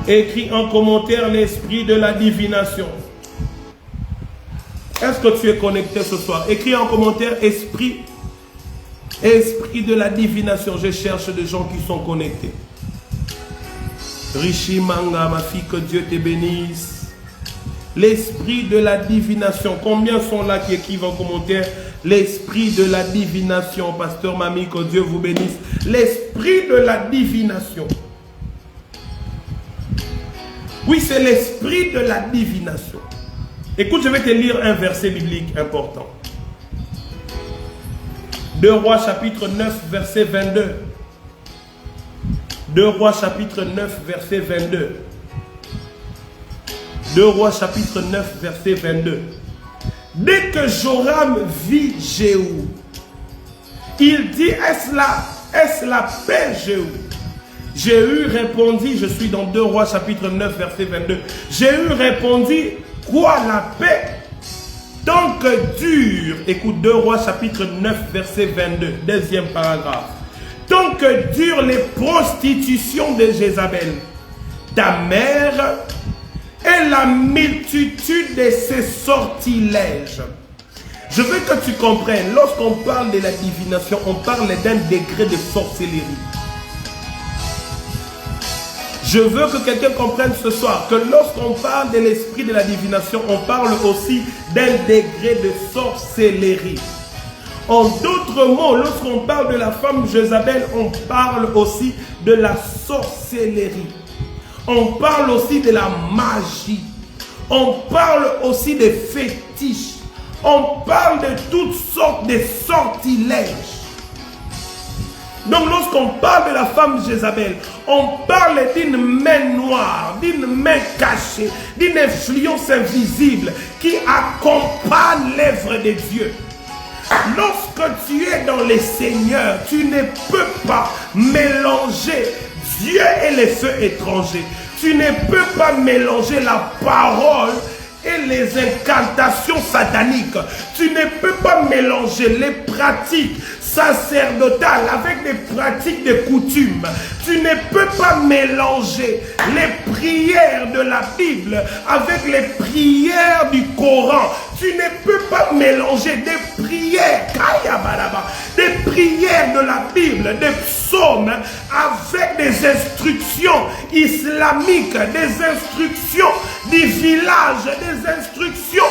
Écris en commentaire l'esprit de la divination. Est-ce que tu es connecté ce soir? Écris en commentaire esprit de la divination. Je cherche des gens qui sont connectés. Rishi Manga, ma fille, que Dieu te bénisse. L'esprit de la divination. Combien sont là qui écrivent en commentaire l'esprit de la divination? Pasteur Mami, que Dieu vous bénisse. L'esprit de la divination. Oui, c'est l'esprit de la divination. Écoute, je vais te lire un verset biblique important. 2 Rois chapitre 9 verset 22. 2 Rois chapitre 9 verset 22. 2 Rois chapitre 9 verset 22. Dès que Joram vit Jéhu, il dit, est-ce la paix, Jéhu? Jéhu répondit, je suis dans 2 Rois chapitre 9 verset 22. Jéhu répondit, quoi la paix? Tant que dure, écoute 2 Rois chapitre 9 verset 22, deuxième paragraphe. Tant que durent les prostitutions de Jézabel, ta mère, et la multitude de ses sortilèges. Je veux que tu comprennes, lorsqu'on parle de la divination, on parle d'un degré de sorcellerie. Je veux que quelqu'un comprenne ce soir que lorsqu'on parle de l'esprit de la divination, on parle aussi d'un degré de sorcellerie. En d'autres mots, lorsqu'on parle de la femme Jézabel, on parle aussi de la sorcellerie. On parle aussi de la magie. On parle aussi des fétiches. On parle de toutes sortes de sortilèges. Donc lorsqu'on parle de la femme Jézabel, on parle d'une main noire, d'une main cachée, d'une influence invisible qui accompagne l'œuvre de Dieu. Lorsque tu es dans le Seigneur, tu ne peux pas mélanger Dieu et les feux étrangers. Tu ne peux pas mélanger la parole et les incantations sataniques. Tu ne peux pas mélanger les pratiques sacerdotales avec des pratiques de coutume. Tu ne peux pas mélanger les prières de la Bible avec les prières du Coran. Tu ne peux pas mélanger des prières, des prières de la Bible, des psaumes avec des instructions islamiques, des instructions du village, des instructions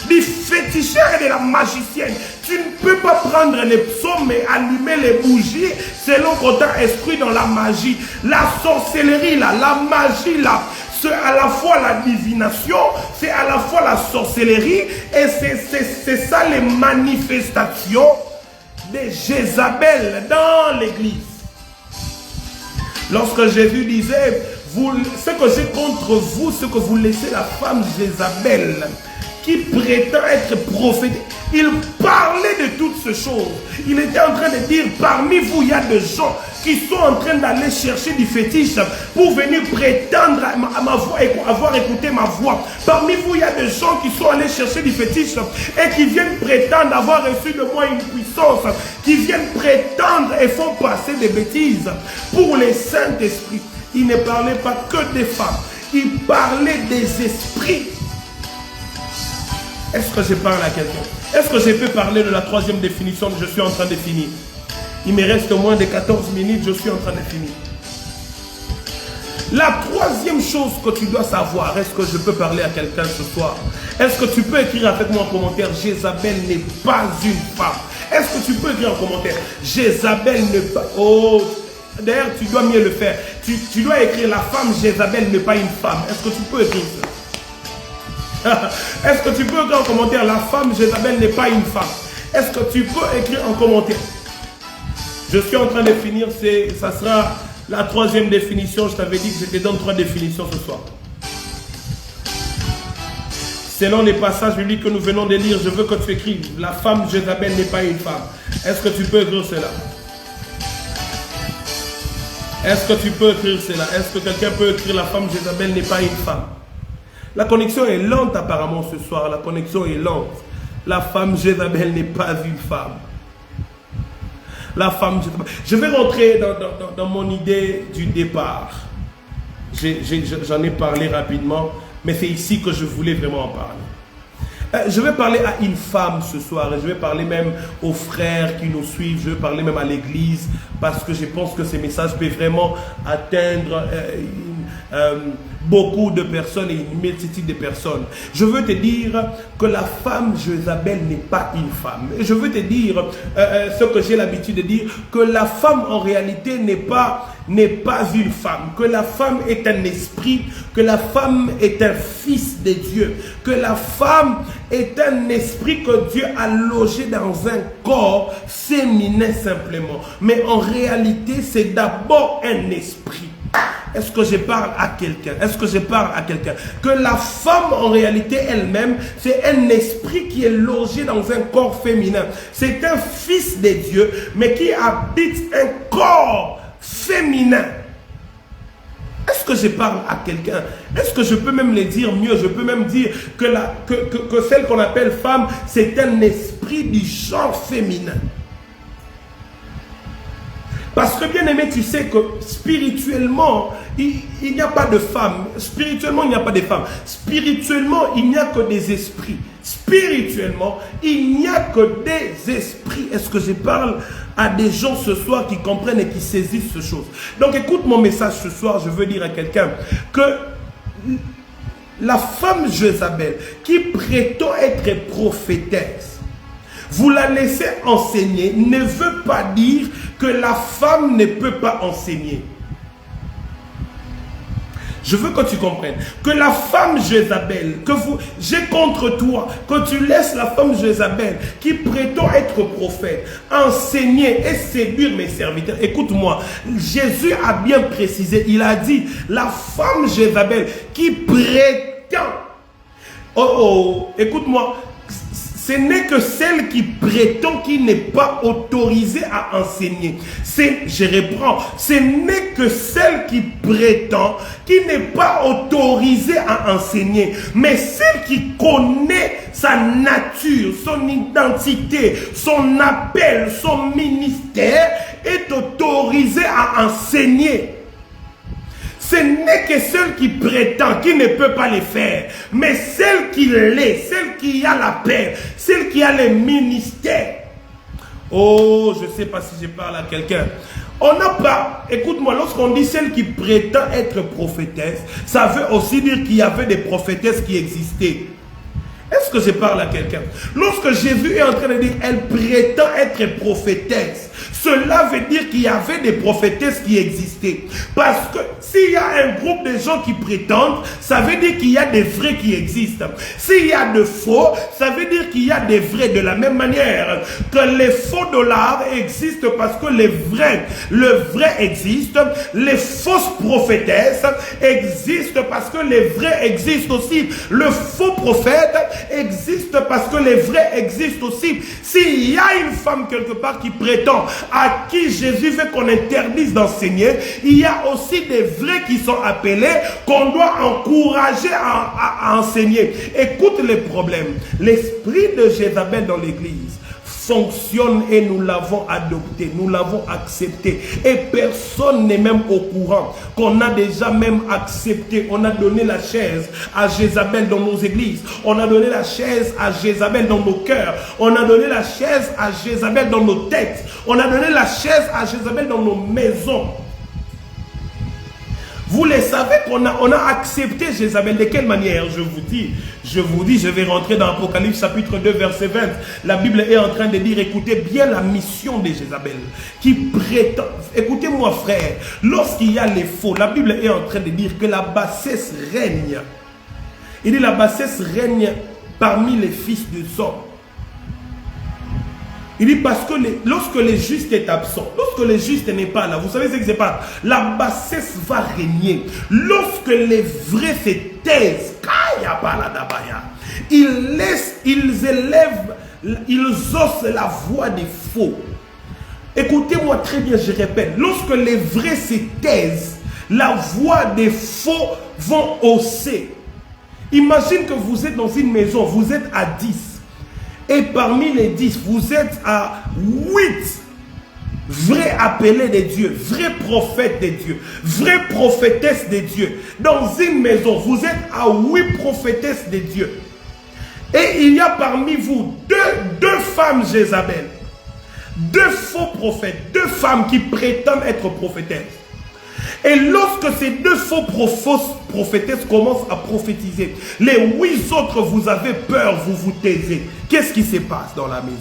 du féticheur et de la magicienne. Tu ne peux pas prendre les psaumes et allumer les bougies selon qu'on t'a instruit dans la magie. La sorcellerie là, la magie là, c'est à la fois la divination, c'est à la fois la sorcellerie, et c'est ça les manifestations de Jézabel dans l'église. Lorsque Jésus disait, ce que j'ai contre vous, c'est que vous laissez la femme Jézabel, qui prétend être prophète. Il parlait de toutes ces choses. Il était en train de dire, parmi vous, il y a des gens qui sont en train d'aller chercher du fétiche pour venir prétendre à ma voix, avoir écouté ma voix. Parmi vous, il y a des gens qui sont allés chercher du fétiche et qui viennent prétendre avoir reçu de moi une puissance, qui viennent prétendre et font passer des bêtises pour les Saint-Esprits. Il ne parlait pas que des femmes, il parlait des esprits. Est-ce que je parle à quelqu'un? Est-ce que je peux parler de la troisième définition que je suis en train de finir? Il me reste moins de 14 minutes, je suis en train de finir. La troisième chose que tu dois savoir, est-ce que je peux parler à quelqu'un ce soir? Est-ce que tu peux écrire avec moi en commentaire, Jézabel n'est pas une femme? Est-ce que tu peux écrire en commentaire, Jézabel n'est pas... Oh, d'ailleurs, tu dois mieux le faire. Tu dois écrire, la femme Jézabel n'est pas une femme. Est-ce que tu peux écrire ça? Est-ce que tu peux écrire en commentaire, la femme Jézabel n'est pas une femme? Est-ce que tu peux écrire en commentaire? Je suis en train de finir, ça sera la troisième définition. Je t'avais dit que je te donne 3 définitions ce soir. Selon les passages bibliques que nous venons de lire, je veux que tu écrives, la femme Jézabel n'est pas une femme. Est-ce que tu peux écrire cela? Est-ce que tu peux écrire cela? Est-ce que quelqu'un peut écrire, la femme Jézabel n'est pas une femme? La connexion est lente apparemment ce soir. La connexion est lente. La femme Jézabel n'est pas une femme. La femme Jézabel. Je vais rentrer dans mon idée du départ. J'en ai parlé rapidement, mais c'est ici que je voulais vraiment en parler. Je vais parler à une femme ce soir, et je vais parler même aux frères qui nous suivent, je vais parler même à l'église, parce que je pense que ces messages peuvent vraiment atteindre beaucoup de personnes et une multitude de personnes. Je veux te dire que la femme Jézabel n'est pas une femme. Et je veux te dire ce que j'ai l'habitude de dire, que la femme en réalité n'est pas une femme, que la femme est un esprit, que la femme est un fils de Dieu, que la femme est un esprit que Dieu a logé dans un corps féminin simplement. Mais en réalité, c'est d'abord un esprit. Est-ce que je parle à quelqu'un? Est-ce que je parle à quelqu'un? Que la femme en réalité elle-même, c'est un esprit qui est logé dans un corps féminin. C'est un fils de Dieu, mais qui habite un corps féminin. Est-ce que je parle à quelqu'un? Est-ce que je peux même le dire mieux? Je peux même dire que celle qu'on appelle femme, c'est un esprit du genre féminin. Parce que bien aimé, tu sais que spirituellement, il n'y a pas de femmes. Spirituellement, il n'y a pas de femmes. Spirituellement, il n'y a que des esprits. Spirituellement, il n'y a que des esprits. Est-ce que je parle à des gens ce soir qui comprennent et qui saisissent ces choses? Donc écoute mon message ce soir, je veux dire à quelqu'un que la femme Jézabel qui prétend être prophétesse, vous la laissez enseigner, ne veut pas dire que la femme ne peut pas enseigner. Je veux que tu comprennes que la femme Jézabel, j'ai contre toi, que tu laisses la femme Jézabel qui prétend être prophète enseigner et séduire mes serviteurs. Écoute-moi, Jésus a bien précisé, il a dit, la femme Jézabel qui prétend, écoute-moi, ce n'est que celle qui prétend qui n'est pas autorisée à enseigner. Je reprends. Ce n'est que celle qui prétend qui n'est pas autorisée à enseigner. Mais celle qui connaît sa nature, son identité, son appel, son ministère est autorisée à enseigner. Ce n'est que celle qui prétend, qui ne peut pas le faire, mais celle qui l'est, celle qui a la paix, celle qui a le ministère. Oh, je ne sais pas si je parle à quelqu'un. On n'a pas, écoute-moi, lorsqu'on dit celle qui prétend être prophétesse, ça veut aussi dire qu'il y avait des prophétesses qui existaient. Est-ce que je parle à quelqu'un? Lorsque Jésus est en train de dire, elle prétend être prophétesse, cela veut dire qu'il y avait des prophétesses qui existaient. Parce que s'il y a un groupe de gens qui prétendent, ça veut dire qu'il y a des vrais qui existent. S'il y a de faux, ça veut dire qu'il y a des vrais. De la même manière que les faux dollars existent parce que le vrai existe. Les fausses prophétesses existent parce que les vrais existent aussi. Le faux prophète existe parce que les vrais existent aussi. S'il y a une femme quelque part qui prétend, à qui Jésus veut qu'on interdise d'enseigner, il y a aussi des vrais qui sont appelés, qu'on doit encourager à enseigner. Écoute les problèmes. L'esprit de Jézabel dans l'église fonctionne et nous l'avons adopté, nous l'avons accepté. Et personne n'est même au courant qu'on a déjà même accepté. On a donné la chaise à Jézabel dans nos églises. On a donné la chaise à Jézabel dans nos cœurs. On a donné la chaise à Jézabel dans nos têtes. On a donné la chaise à Jézabel dans nos maisons. Vous le savez qu'on a accepté Jézabel. De quelle manière? Je vous dis, je vais rentrer dans Apocalypse chapitre 2 verset 20. La Bible est en train de dire, écoutez bien la mission de Jézabel qui prétend. Écoutez-moi frère, lorsqu'il y a les faux, la Bible est en train de dire que la bassesse règne. Il dit la bassesse règne parmi les fils de hommes. Il dit parce que lorsque le juste est absent, lorsque le juste n'est pas là, vous savez ce qui se passe, la bassesse va régner. Lorsque les vrais se taisent, ils osent la voix des faux. Écoutez-moi très bien, je répète, lorsque les vrais se taisent, la voix des faux vont hausser. Imagine que vous êtes dans une maison, vous êtes à 10. Et parmi les 10, vous êtes à 8 vrais appelés de Dieu, vrais prophètes de Dieu, vraies prophétesses de Dieu. Dans une maison, vous êtes à 8 prophétesses de Dieu. Et il y a parmi vous deux femmes Jézabel, 2 faux prophètes, 2 femmes qui prétendent être prophétesses. Et lorsque ces 2 fausses prophétesses commencent à prophétiser, les 8 autres, vous avez peur, vous vous taisez. Qu'est-ce qui se passe dans la maison?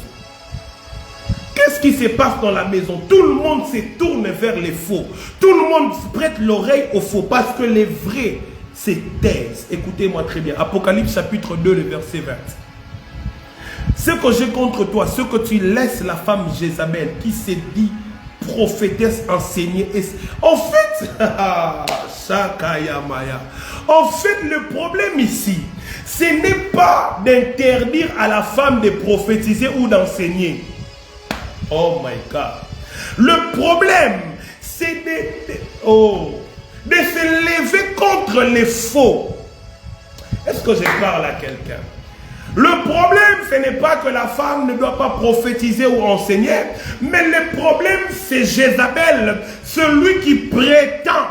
Qu'est-ce qui se passe dans la maison? Tout le monde se tourne vers les faux. Tout le monde prête l'oreille aux faux parce que les vrais se taisent. Écoutez-moi très bien. Apocalypse chapitre 2, le verset 20. Ce que j'ai contre toi, ce que tu laisses la femme Jézabel qui se dit prophétesse enseignée. En fait, le problème ici, ce n'est pas d'interdire à la femme de prophétiser ou d'enseigner. Oh my God. Le problème, c'est de se lever contre les faux. Est-ce que je parle à quelqu'un? Le problème, ce n'est pas que la femme ne doit pas prophétiser ou enseigner, mais le problème, c'est Jézabel, celui qui prétend.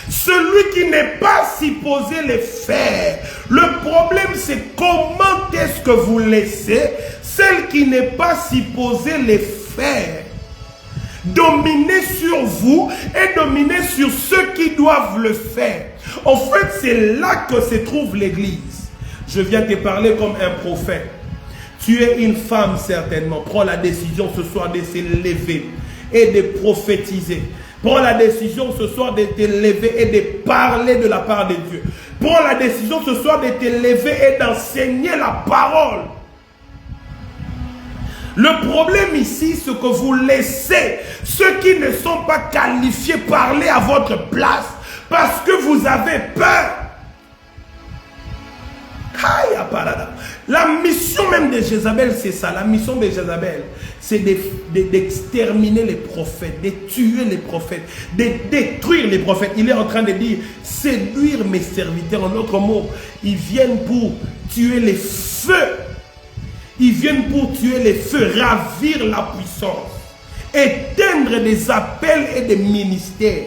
Celui qui n'est pas supposé les faire. Le problème, c'est comment est-ce que vous laissez celle qui n'est pas supposée les faire dominer sur vous et dominer sur ceux qui doivent le faire. En fait, c'est là que se trouve l'église. Je viens te parler comme un prophète. Tu es une femme certainement. Prends la décision ce soir de se lever et de prophétiser. Prends la décision ce soir de te lever et de parler de la part de Dieu. Prends la décision ce soir de te lever et d'enseigner la parole. Le problème ici, c'est que vous laissez ceux qui ne sont pas qualifiés parler à votre place parce que vous avez peur. La mission même de Jézabel, c'est ça. La mission de Jézabel, c'est d'exterminer les prophètes, de tuer les prophètes, de détruire les prophètes. Il est en train de dire, séduire mes serviteurs. En d'autres mots, ils viennent pour tuer les feux. Ils viennent pour tuer les feux, ravir la puissance, éteindre des appels et des ministères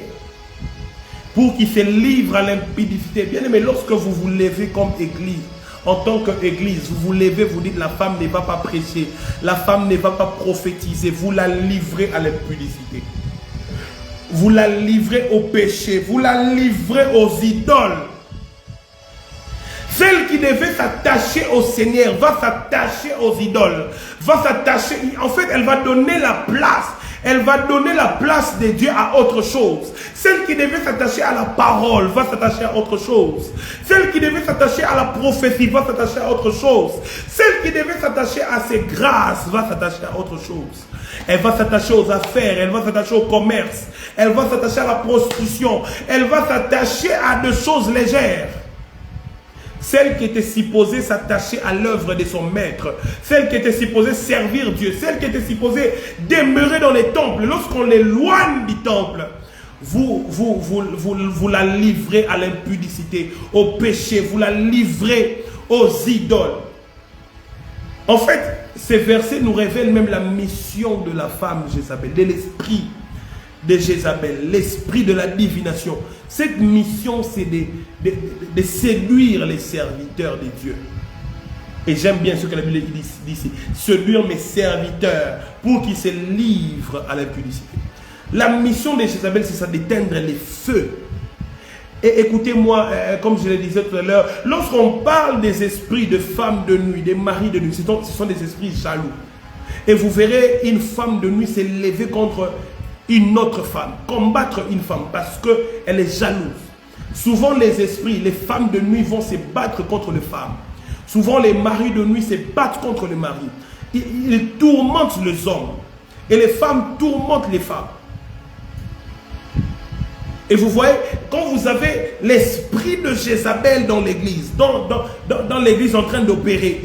pour qu'ils se livrent à l'impudicité. Bien aimé, lorsque vous vous levez comme église, en tant qu'église, vous vous levez, vous dites la femme ne va pas prêcher, la femme ne va pas prophétiser, vous la livrez à l'impudicité. Vous la livrez au péché, vous la livrez aux idoles. Celle qui devait s'attacher au Seigneur va s'attacher aux idoles, va s'attacher, en fait, elle va donner la place. Elle va donner la place de Dieu à autre chose. Celle qui devait s'attacher à la parole va s'attacher à autre chose. Celle qui devait s'attacher à la prophétie va s'attacher à autre chose. Celle qui devait s'attacher à ses grâces va s'attacher à autre chose. Elle va s'attacher aux affaires, elle va s'attacher au commerce, elle va s'attacher à la prostitution, elle va s'attacher à des choses légères. Celle qui était supposée s'attacher à l'œuvre de son maître, celle qui était supposée servir Dieu, celle qui était supposée demeurer dans les temples. Lorsqu'on l'éloigne du temple, vous la livrez à l'impudicité, au péché, vous la livrez aux idoles. En fait, ces versets nous révèlent même la mission de la femme Jézabel, de l'esprit de Jézabel, l'esprit de la divination. Cette mission, c'est de séduire les serviteurs de Dieu. Et j'aime bien ce que la Bible dit ici. Séduire mes serviteurs pour qu'ils se livrent à l'impudicité. La mission de Jézabel, c'est ça, d'éteindre les feux. Et écoutez-moi, comme je le disais tout à l'heure, lorsqu'on parle des esprits de femmes de nuit, des maris de nuit, ce sont des esprits jaloux. Et vous verrez une femme de nuit s'élever contre une autre femme, combattre une femme parce qu'elle est jalouse. Souvent les esprits, les femmes de nuit vont se battre contre les femmes. Souvent les maris de nuit se battent contre les maris. Ils tourmentent les hommes. Et les femmes tourmentent les femmes. Et vous voyez, quand vous avez l'esprit de Jézabel dans l'église, dans l'église en train d'opérer,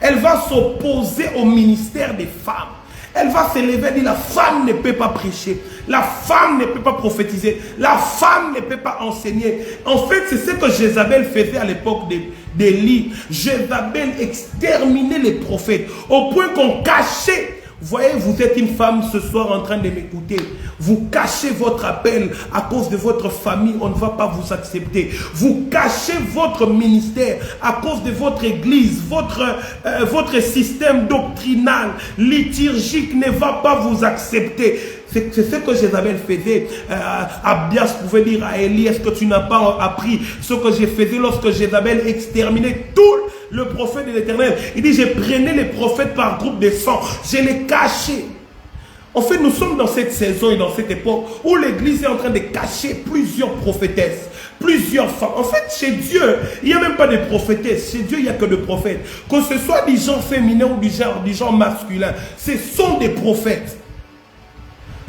elle va s'opposer au ministère des femmes. Elle va s'élever et dire la femme ne peut pas prêcher, la femme ne peut pas prophétiser, la femme ne peut pas enseigner. En fait, c'est ce que Jézabel faisait à l'époque d'Élie. Jézabel exterminait les prophètes au point qu'on cachait. Vous voyez, vous êtes une femme ce soir en train de m'écouter. Vous cachez votre appel à cause de votre famille, on ne va pas vous accepter. Vous cachez votre ministère à cause de votre église, votre système doctrinal, liturgique ne va pas vous accepter. C'est ce que Jézabel faisait. Abias pouvait dire à Élie, est-ce que tu n'as pas appris ce que j'ai fait lorsque Jézabel exterminait tout le prophète de l'Éternel? Il dit, je prenais les prophètes par groupe de 100, je les cachais. En fait, nous sommes dans cette saison et dans cette époque où l'Église est en train de cacher plusieurs prophétesses, plusieurs femmes. En fait, chez Dieu, il n'y a même pas de prophétesses. Chez Dieu, il n'y a que des prophètes. Que ce soit du genre féminin ou du genre masculin, ce sont des prophètes.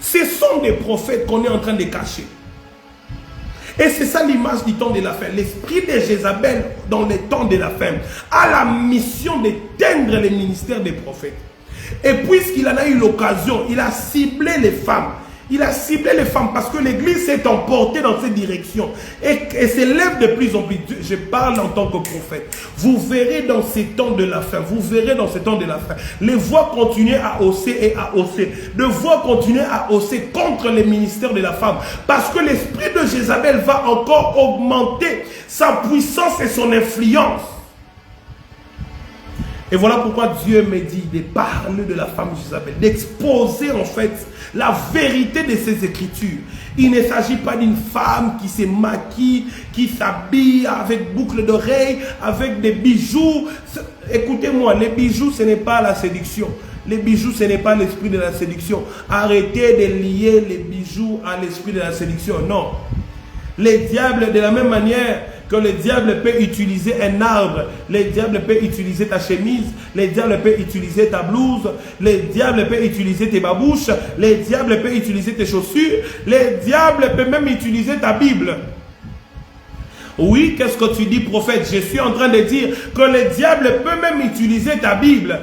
Ce sont des prophètes qu'on est en train de cacher. Et c'est ça l'image du temps de la fin. L'esprit de Jézabel, dans les temps de la fin, a la mission d'éteindre les ministères des prophètes. Et puisqu'il en a eu l'occasion, il a ciblé les femmes. Il a ciblé les femmes parce que l'Église s'est emportée dans cette direction et s'élève de plus en plus. Je parle en tant que prophète. Vous verrez dans ces temps de la fin, vous verrez dans ces temps de la fin, les voix continuer à hausser et à hausser. De voix continuer à hausser contre les ministères de la femme. Parce que l'esprit de Jézabel va encore augmenter sa puissance et son influence. Et voilà pourquoi Dieu me dit de parler de la femme Jézabel, d'exposer en fait la vérité de ces écritures. Il ne s'agit pas d'une femme qui se maquille, qui s'habille avec boucles d'oreilles, avec des bijoux. Écoutez-moi, les bijoux, ce n'est pas la séduction. Les bijoux, ce n'est pas l'esprit de la séduction. Arrêtez de lier les bijoux à l'esprit de la séduction. Non. Les diables, de la même manière que le diable peut utiliser un arbre, le diable peut utiliser ta chemise, le diable peut utiliser ta blouse, le diable peut utiliser tes babouches, le diable peut utiliser tes chaussures, le diable peut même utiliser ta Bible. Oui, qu'est-ce que tu dis, prophète? Je suis en train de dire que le diable peut même utiliser ta Bible.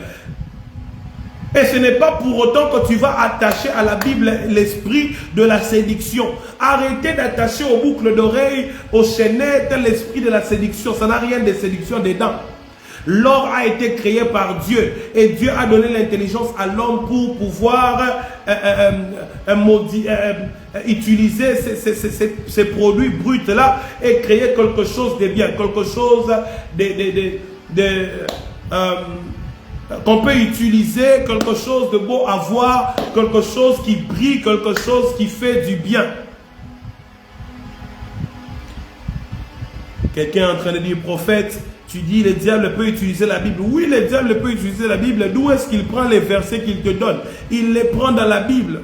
Et ce n'est pas pour autant que tu vas attacher à la Bible l'esprit de la séduction. Arrêtez d'attacher aux boucles d'oreilles, aux chaînettes, l'esprit de la séduction. Ça n'a rien de séduction dedans. L'or a été créé par Dieu. Et Dieu a donné l'intelligence à l'homme pour pouvoir utiliser ces produits bruts-là et créer quelque chose de bien, quelque chose qu'on peut utiliser, quelque chose de beau à voir, quelque chose qui brille, quelque chose qui fait du bien. Quelqu'un est en train de dire, prophète, tu dis le diable peut utiliser la Bible. Oui, le diable peut utiliser la Bible. D'où est-ce qu'il prend les versets qu'il te donne? Il les prend dans la Bible.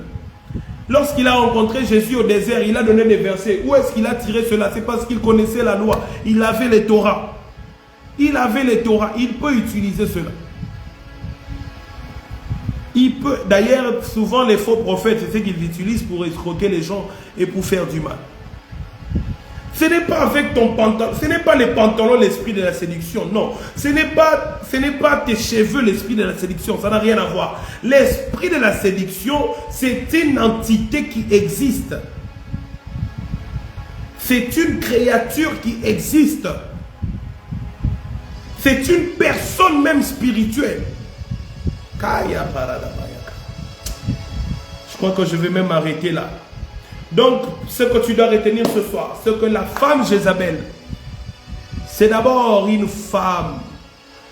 Lorsqu'il a rencontré Jésus au désert, il a donné des versets. Où est-ce qu'il a tiré cela? C'est parce qu'il connaissait la loi. Il avait les Torahs. Il avait les Torahs. Il peut utiliser cela. Il peut. D'ailleurs, souvent les faux prophètes, c'est ce qu'ils utilisent pour escroquer les gens et pour faire du mal. Ce n'est pas avec ton pantalon, ce n'est pas les pantalons l'esprit de la séduction, non. Ce n'est pas tes cheveux l'esprit de la séduction, ça n'a rien à voir. L'esprit de la séduction, c'est une entité qui existe. C'est une créature qui existe. C'est une personne même spirituelle. Je crois que je vais même arrêter là. Donc, ce que tu dois retenir ce soir, c'est que la femme Jézabel, c'est d'abord une femme,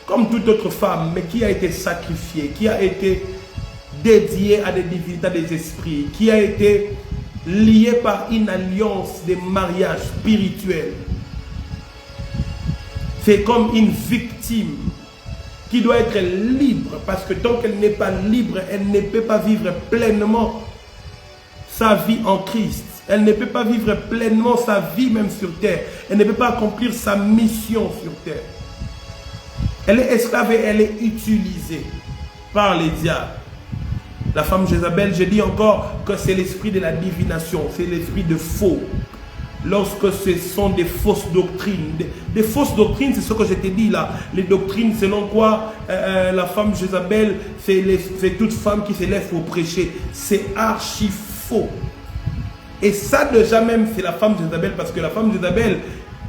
comme toute autre femme, mais qui a été sacrifiée, qui a été dédiée à des divinités, des esprits, qui a été liée par une alliance de mariage spirituel. C'est comme une victime qui doit être libre, parce que tant qu'elle n'est pas libre, elle ne peut pas vivre pleinement sa vie en Christ. Elle ne peut pas vivre pleinement sa vie même sur terre. Elle ne peut pas accomplir sa mission sur terre. Elle est esclave et elle est utilisée par les diables. La femme Jézabel, je dis encore que c'est l'esprit de la divination, c'est l'esprit de faux. Lorsque ce sont des fausses doctrines. Des fausses doctrines, c'est ce que je t'ai dit là. Les doctrines selon quoi la femme Jézabel, c'est toute femme qui se lève pour prêcher. C'est archi faux. Et ça déjà même, c'est la femme Jézabel, parce que la femme Jézabel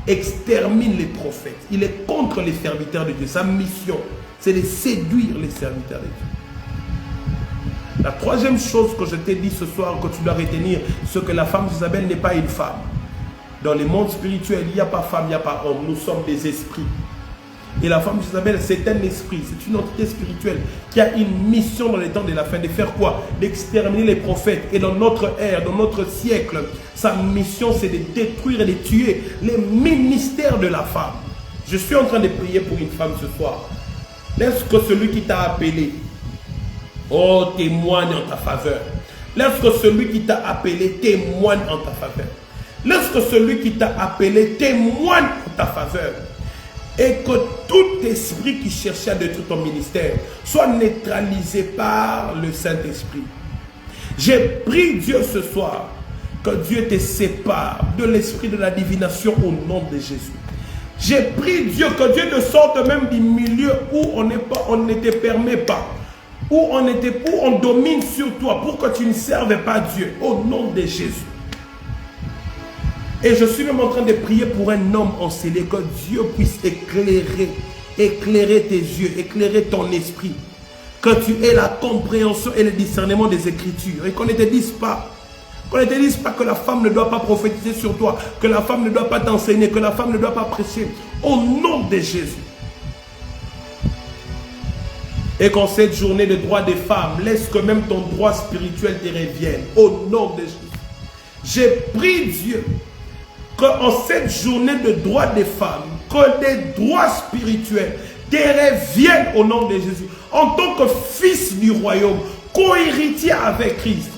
extermine les prophètes. Il est contre les serviteurs de Dieu. Sa mission, c'est de séduire les serviteurs de Dieu. La troisième chose que je t'ai dit ce soir, que tu dois retenir, c'est que la femme Jézabel n'est pas une femme. Dans le monde spirituel, il n'y a pas femme, il n'y a pas homme. Nous sommes des esprits. Et la femme Jézabel, c'est un esprit, c'est une entité spirituelle qui a une mission dans les temps de la fin. De faire quoi? D'exterminer les prophètes. Et dans notre ère, dans notre siècle, sa mission, c'est de détruire et de tuer les ministères de la femme. Je suis en train de prier pour une femme ce soir. Laisse que celui qui t'a appelé, oh, témoigne en ta faveur. Laisse que celui qui t'a appelé témoigne en ta faveur. Laisse que celui qui t'a appelé témoigne en ta faveur. Et que tout esprit qui cherchait à détruire ton ministère soit neutralisé par le Saint-Esprit. J'ai prié Dieu ce soir que Dieu te sépare de l'esprit de la divination au nom de Jésus. J'ai prié Dieu que Dieu te sorte même du milieu où on ne te permet pas, où on domine sur toi pour que tu ne serves pas Dieu au nom de Jésus. Et je suis même en train de prier pour un homme enseigné, que Dieu puisse éclairer tes yeux, éclairer ton esprit. Que tu aies la compréhension et le discernement des Écritures. Et qu'on ne te dise pas, que la femme ne doit pas prophétiser sur toi, que la femme ne doit pas t'enseigner, que la femme ne doit pas prêcher. Au nom de Jésus. Et qu'en cette journée de droit des femmes, laisse que même ton droit spirituel te revienne. Au nom de Jésus. J'ai prié Dieu qu'en cette journée de droit des femmes, que des droits spirituels te reviennent au nom de Jésus. En tant que fils du royaume, co-héritier avec Christ.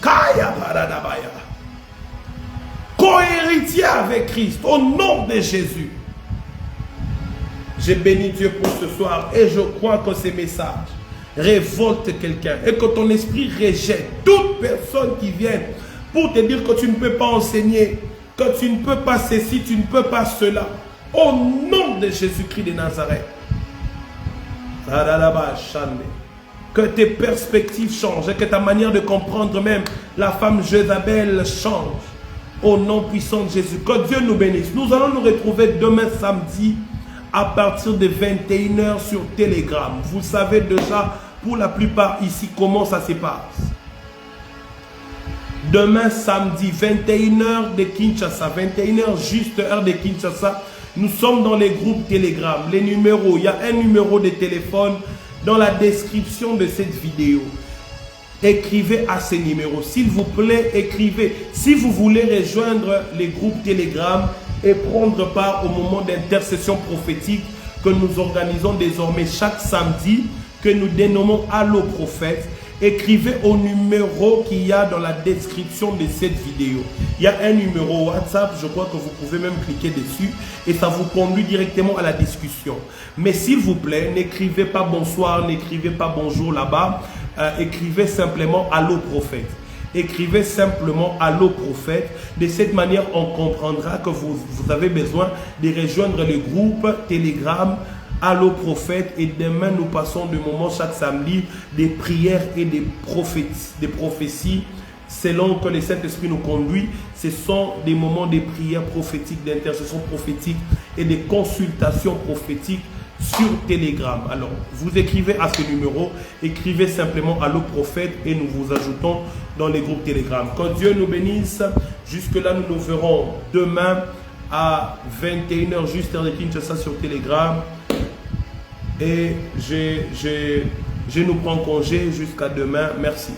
Co-héritier avec Christ, au nom de Jésus. J'ai béni Dieu pour ce soir et je crois que ces messages révoltent quelqu'un et que ton esprit rejette toute personne qui vient pour te dire que tu ne peux pas enseigner, que tu ne peux pas ceci, tu ne peux pas cela. Au nom de Jésus-Christ de Nazareth. Que tes perspectives changent et que ta manière de comprendre même la femme Jézabel change. Au nom puissant de Jésus. Que Dieu nous bénisse. Nous allons nous retrouver demain samedi à partir de 21 h sur Telegram. Vous savez déjà pour la plupart ici comment ça se passe. Demain samedi, 21 h de Kinshasa, 21 h juste heure de Kinshasa, nous sommes dans les groupes Telegram. Les numéros, il y a un numéro de téléphone dans la description de cette vidéo. Écrivez à ces numéros. S'il vous plaît, écrivez. Si vous voulez rejoindre les groupes Telegram, et prendre part au moment d'intercession prophétique que nous organisons désormais chaque samedi, que nous dénommons Allo Prophète. Écrivez au numéro qu'il y a dans la description de cette vidéo. Il y a un numéro WhatsApp, je crois que vous pouvez même cliquer dessus et ça vous conduit directement à la discussion. Mais s'il vous plaît, n'écrivez pas bonsoir, n'écrivez pas bonjour là-bas, écrivez simplement Allo Prophète. Écrivez simplement Allo Prophète. De cette manière, on comprendra que vous avez besoin de rejoindre le groupe Telegram Allo Prophète, et demain nous passons des moments chaque samedi des prières et des prophéties selon que le Saint-Esprit nous conduit. Ce sont des moments de prières prophétiques, d'intercession prophétique et de consultations prophétiques sur Telegram. Alors, vous écrivez à ce numéro, écrivez simplement Allo Prophète et nous vous ajoutons dans les groupes Telegram. Que Dieu nous bénisse. Jusque-là, nous nous verrons demain à 21h, juste heure de Kinshasa sur Telegram. Et je nous prends congé jusqu'à demain. Merci.